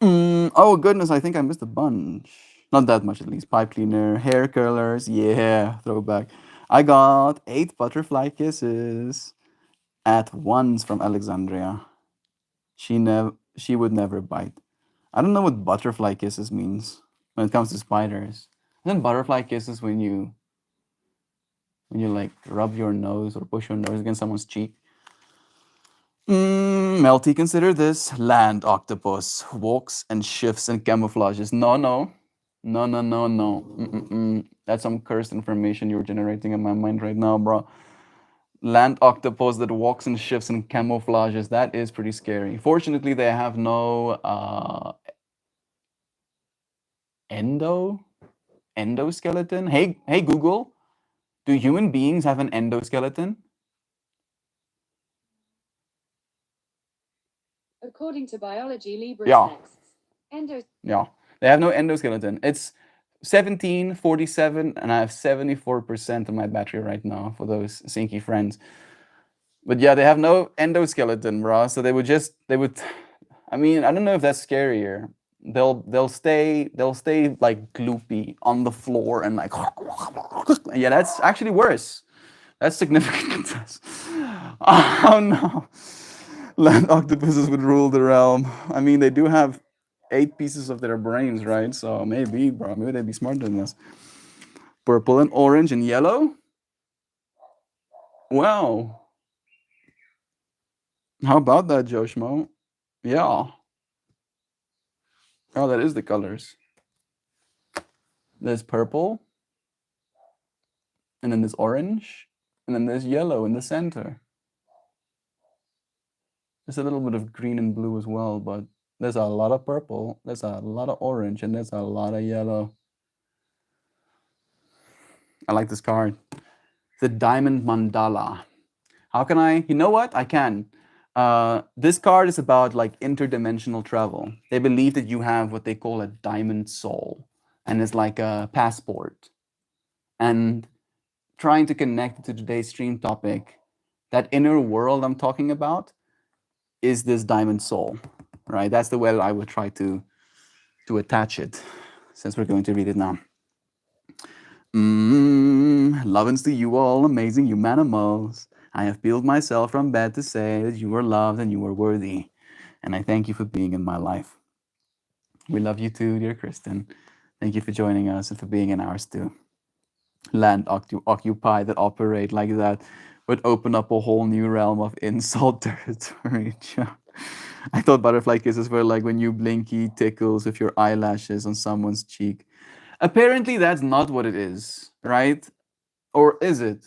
Oh goodness, I think I missed a bunch. Not that much at least. Pipe cleaner, hair curlers, yeah, throwback. I got 8 butterfly kisses at once from Alexandria. She would never bite. I don't know what butterfly kisses means when it comes to spiders. Isn't butterfly kisses when you like rub your nose or push your nose against someone's cheek? Melty, consider this. Land octopus walks and shifts and camouflages. No, no. No, no, no, no. That's some cursed information you're generating in my mind right now, bro. Land octopus that walks and shifts and camouflages. That is pretty scary. Fortunately, they have no endoskeleton. Hey Google, do human beings have an endoskeleton? According to Biology Libre Yeah. texts, endo Yeah, they have no endoskeleton. It's 17:47, and I have 74% of my battery right now for those sinky friends. But yeah, they have no endoskeleton, bro. So they would. I mean, I don't know if that's scarier. They'll stay like gloopy on the floor and like. Yeah, that's actually worse. That's significant. Oh no. Land octopuses would rule the realm. I mean, they do have 8 pieces of their brains, right? So maybe, bro, maybe they'd be smarter than us. Purple and orange and yellow. Wow. How about that, Joe Schmo? Yeah. Oh, that is the colors. There's purple, and then there's orange, and then there's yellow in the center. There's a little bit of green and blue as well, but there's a lot of purple, there's a lot of orange, and there's a lot of yellow. I like this card. The Diamond Mandala. How can I? You know what? I can. This card is about like interdimensional travel. They believe that you have what they call a diamond soul, and it's like a passport. And trying to connect it to today's stream topic, that inner world I'm talking about is this diamond soul, right? That's the way that I would try to attach it, since we're going to read it now. Lovins to you all, amazing humanimals. I have peeled myself from bed to say that you are loved and you are worthy. And I thank you for being in my life. We love you too, dear Kristen. Thank you for joining us and for being in ours too. Land occupy that operate like that would open up a whole new realm of insult territory. I thought butterfly kisses were like when you blinky tickles with your eyelashes on someone's cheek. Apparently, that's not what it is, right? Or is it?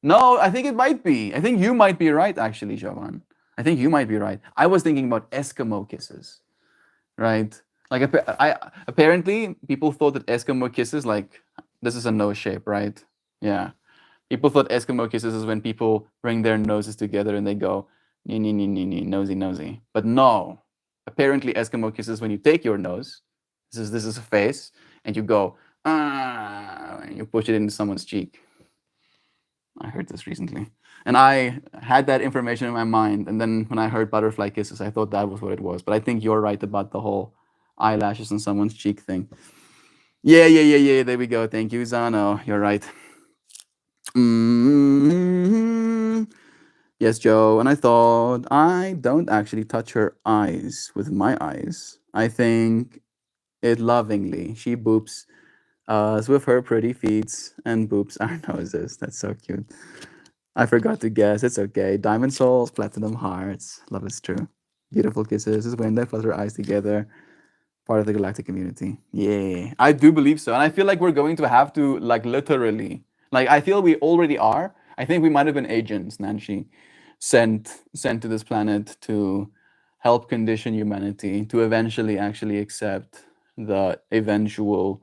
No, I think it might be. I think you might be right, actually, Jovan. I think you might be right. I was thinking about Eskimo kisses, right? Like, apparently, people thought that Eskimo kisses, like, this is a nose shape, right? Yeah. People thought Eskimo kisses is when people bring their noses together and they go, nee, nee, nee, nee, nee, nosy, nosy. But no. Apparently, Eskimo kisses when you take your nose, this is a face, and you go, ah, and you push it into someone's cheek. I heard this recently. And I had that information in my mind. And then when I heard butterfly kisses, I thought that was what it was. But I think you're right about the whole eyelashes on someone's cheek thing. Yeah. There we go. Thank you, Zano. You're right. Yes, Joe. And I thought, I don't actually touch her eyes with my eyes. I think it lovingly. She boops us with her pretty feet and boops our noses. That's so cute. I forgot to guess. It's okay. Diamond souls, platinum hearts. Love is true. Beautiful kisses is when they flutter eyes together. Part of the galactic community. Yeah, I do believe so. And I feel like we're going to have to, like, literally, like, I feel we already are. I think we might have been agents, Nancy, sent to this planet to help condition humanity to eventually actually accept the eventual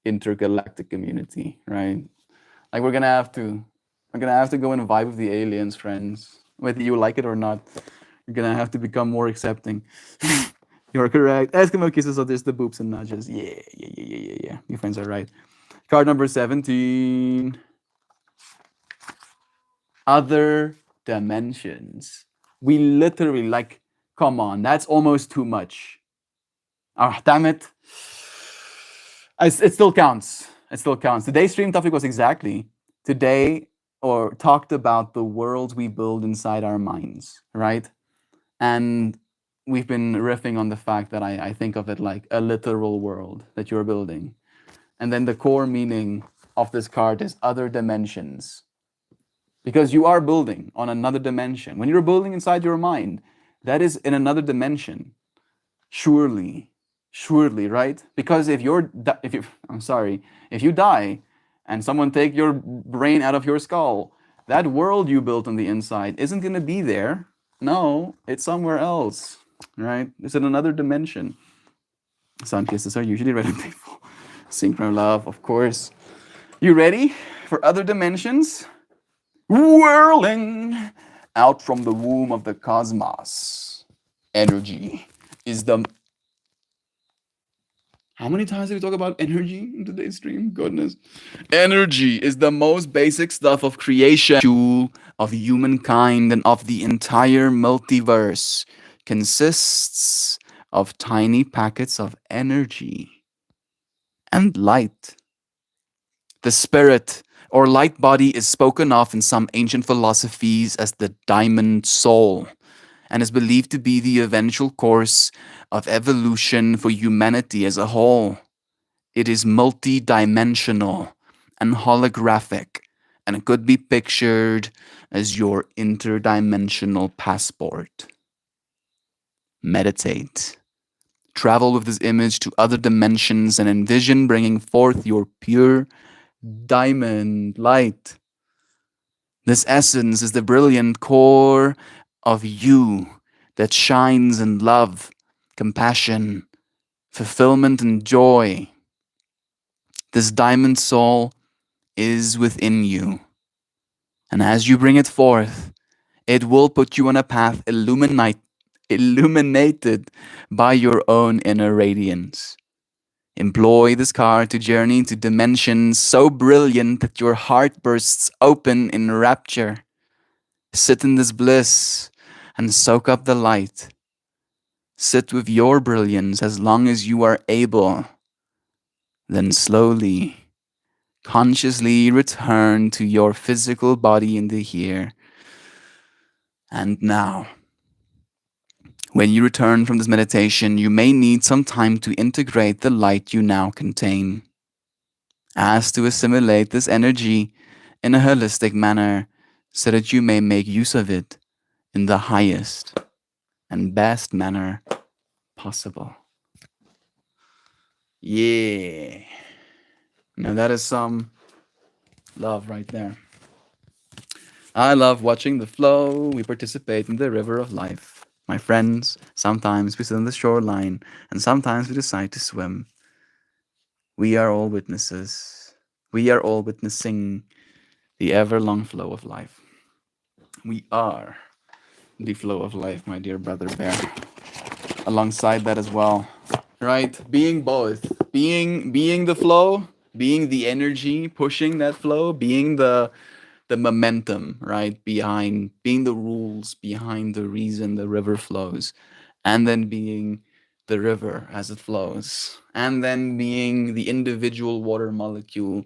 intergalactic community, right? Like we're gonna have to go and vibe with the aliens, friends. Whether you like it or not, you're gonna have to become more accepting. You're correct. Eskimo kisses, so there's the boops and nudges. Yeah. Your friends are right. Card number 17. Other dimensions. We literally, like, come on, that's almost too much. Ah, damn it. It still counts. It still counts. Today's stream topic was exactly today, or talked about the worlds we build inside our minds, right? And we've been riffing on the fact that I think of it like a literal world that you're building. And then the core meaning of this card is other dimensions. Because you are building on another dimension. When you're building inside your mind, that is in another dimension. Surely, right? Because if you die and someone take your brain out of your skull, that world you built on the inside isn't going to be there. No, it's somewhere else, right? It's in another dimension. Sun kisses are usually really painful. Synchro love, of course. You ready for other dimensions? Whirling out from the womb of the cosmos. Energy is the. How many times did we talk about energy in today's stream? Goodness. Energy is the most basic stuff of creation, of humankind, and of the entire multiverse. Consists of tiny packets of energy and light. The spirit or light body is spoken of in some ancient philosophies as the diamond soul, and is believed to be the eventual course of evolution for humanity as a whole. It is multi-dimensional and holographic, and it could be pictured as your interdimensional passport. Meditate. Travel with this image to other dimensions and envision bringing forth your pure diamond light. This essence is the brilliant core of you that shines in love, compassion, fulfillment, and joy. This diamond soul is within you. And as you bring it forth, it will put you on a path illuminated by your own inner radiance. Employ this card to journey into dimensions so brilliant that your heart bursts open in rapture. Sit in this bliss and soak up the light. Sit with your brilliance as long as you are able. Then slowly, consciously return to your physical body in the here and now. When you return from this meditation, you may need some time to integrate the light you now contain. Ask to assimilate this energy in a holistic manner so that you may make use of it in the highest and best manner possible. Yeah. Now that is some love right there. I love watching the flow. We participate in the river of life. My friends, sometimes we sit on the shoreline and sometimes we decide to swim. We are all witnesses. We are all witnessing the ever-long flow of life. We are the flow of life, my dear brother bear. Alongside that as well, right? Being both, being the flow, being the energy pushing that flow, being the momentum, right? Behind, being the rules behind the reason the river flows, and then being the river as it flows, and then being the individual water molecule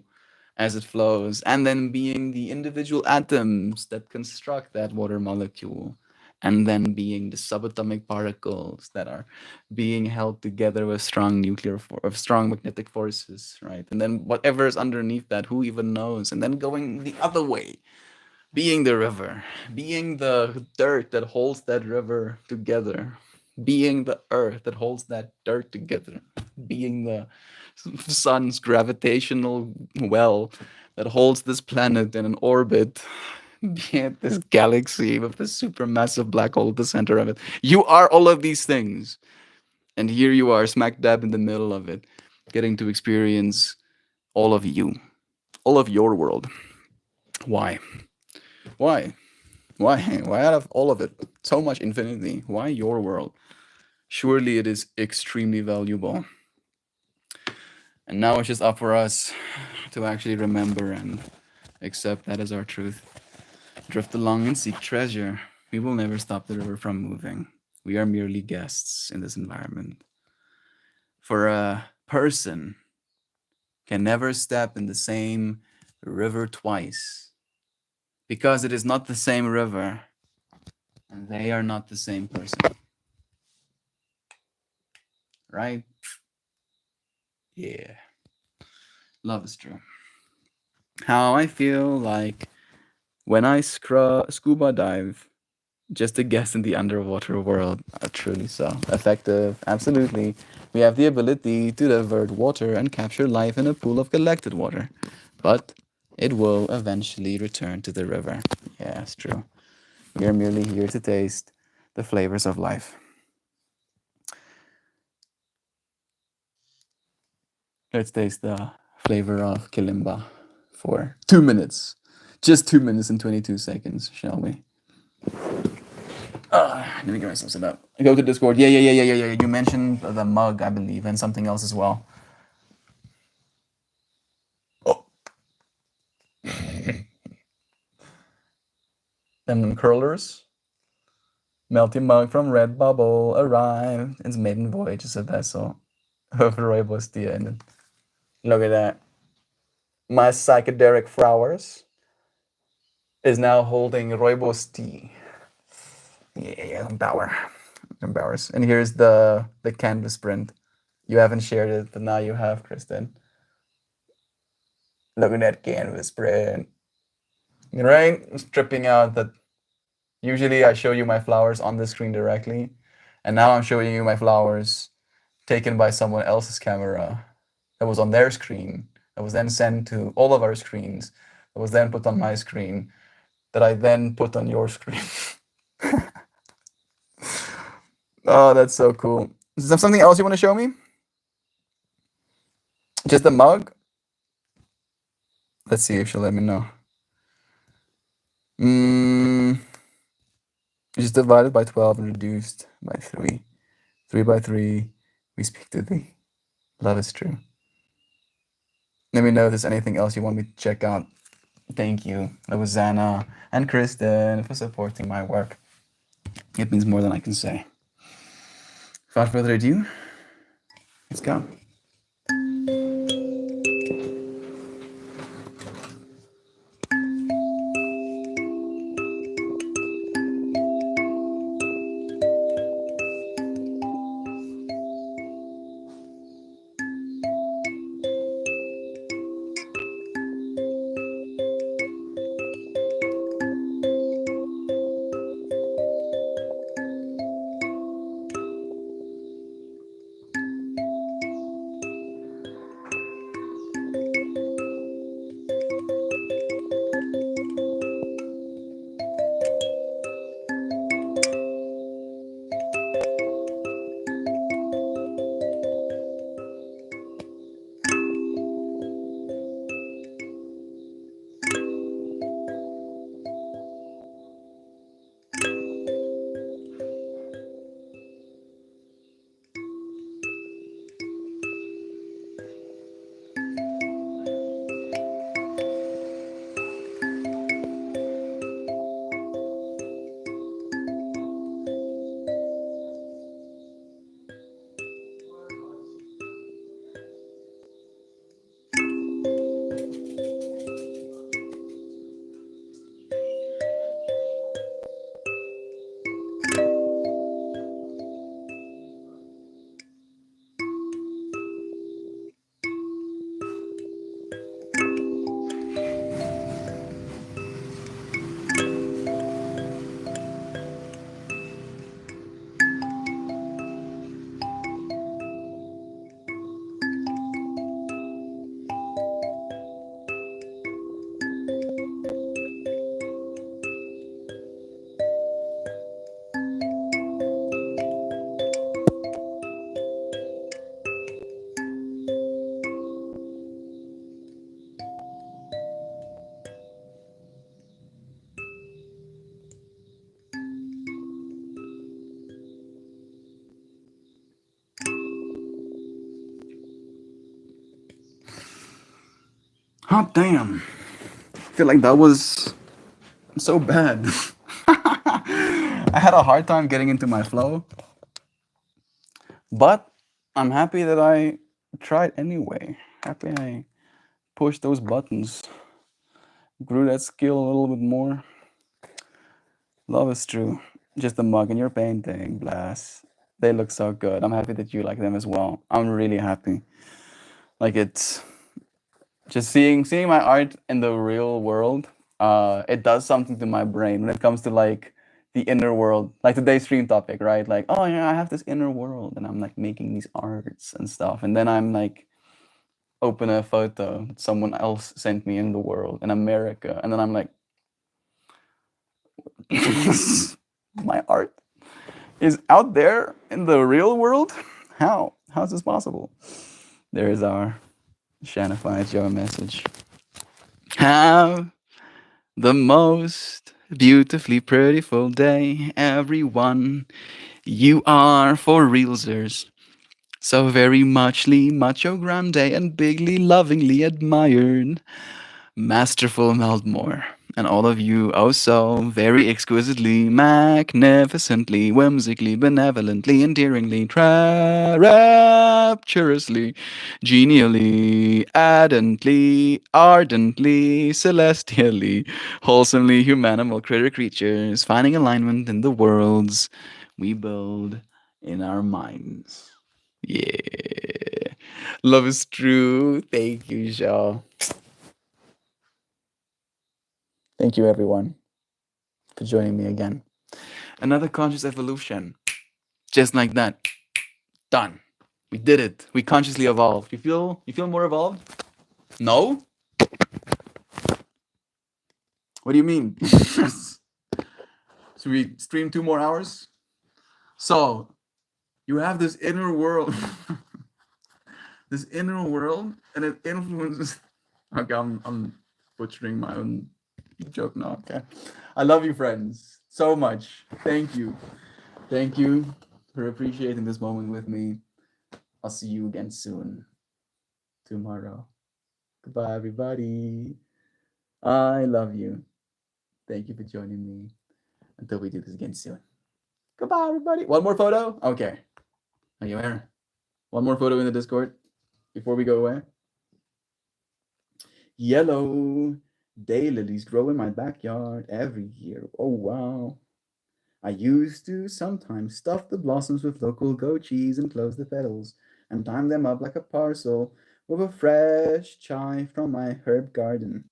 as it flows, and then being the individual atoms that construct that water molecule, and then being the subatomic particles that are being held together with strong strong magnetic forces, right? And then whatever is underneath that, who even knows? And then going the other way, being the river, being the dirt that holds that river together, being the earth that holds that dirt together, being the sun's gravitational well that holds this planet in an orbit, be it this galaxy with this supermassive black hole at the center of it. You are all of these things. And here you are, smack dab in the middle of it, getting to experience all of you, all of your world. Why? Why? Why out of all of it? So much infinity. Why your world? Surely it is extremely valuable. And now it's just up for us to actually remember and accept that as our truth. Drift along and seek treasure. We will never stop the river from moving. We are merely guests in this environment. For a person can never step in the same river twice because it is not the same river and they are not the same person. Right? Yeah. Love is true. How I feel like when I scuba dive, just a guest in the underwater world. Truly so. Effective, absolutely. We have the ability to divert water and capture life in a pool of collected water. But it will eventually return to the river. Yeah, it's true. We are merely here to taste the flavors of life. Let's taste the flavor of Kilimba for 2 minutes. Just 2 minutes and 22 seconds, shall we? Let me get myself set up. Go to Discord. Yeah. You mentioned the mug, I believe, and something else as well. Oh. And curlers. Melty mug from Redbubble arrived. Its maiden voyage is a vessel of rooibos tea in it. Look at that. My psychedelic flowers is now holding rooibos tea. Yeah, Embarrass. And here's the canvas print. You haven't shared it, but now you have, Kristen. Look at that canvas print. Right? Stripping out that usually I show you my flowers on the screen directly, and now I'm showing you my flowers taken by someone else's camera that was on their screen, that was then sent to all of our screens, that was then put on my screen, that I then put on your screen. Oh, that's so cool. Is there something else you want to show me? Just the mug? Let's see if she'll let me know. It's divided by 12 and reduced by 3. 3 by 3, we speak to thee. Love is true. Let me know if there's anything else you want me to check out. Thank you, Zana and Kristen, for supporting my work. It means more than I can say. Without further ado, let's go. Oh damn! I feel like that was so bad. I had a hard time getting into my flow, but I'm happy that I tried anyway. Happy I pushed those buttons, grew that skill a little bit more. Love is true. Just the mug and your painting, blast. They look so good. I'm happy that you like them as well. I'm really happy. Like it's just seeing my art in the real world. It does something to my brain when it comes to like the inner world, like today's stream topic, right? Like, oh yeah, I have this inner world, and I'm like making these arts and stuff, and then I'm like open a photo someone else sent me in the world in America, and then I'm like, my art is out there in the real world. How is this possible? There is our Shanified Joe message. Have the most beautifully prettiful day, everyone. You are for realsers. So very muchly macho grande and bigly lovingly admired. Masterful Meldmore. And all of you oh so very exquisitely, magnificently, whimsically, benevolently, endearingly, rapturously, genially, ardently, celestially, wholesomely humanimal critter creatures, finding alignment in the worlds we build in our minds. Yeah. Love is true. Thank you, Shaw. Thank you, everyone, for joining me again. Another conscious evolution. Just like that. Done. We did it. We consciously evolved. You feel more evolved? No? What do you mean? Should we stream 2 more hours? So you have this inner world. This inner world, and it influences. Okay, I'm butchering my own joke now. Okay. I love you, friends, so much. Thank you. Thank you for appreciating this moment with me. I'll see you again soon. Tomorrow. Goodbye, everybody. I love you. Thank you for joining me. Until we do this again soon. Goodbye, everybody. One more photo? Okay. Are you here? One more photo in the Discord before we go away. Yellow. Daylilies grow in my backyard every year. Oh, wow. I used to sometimes stuff the blossoms with local goat cheese and close the petals and time them up like a parcel with a fresh chive from my herb garden.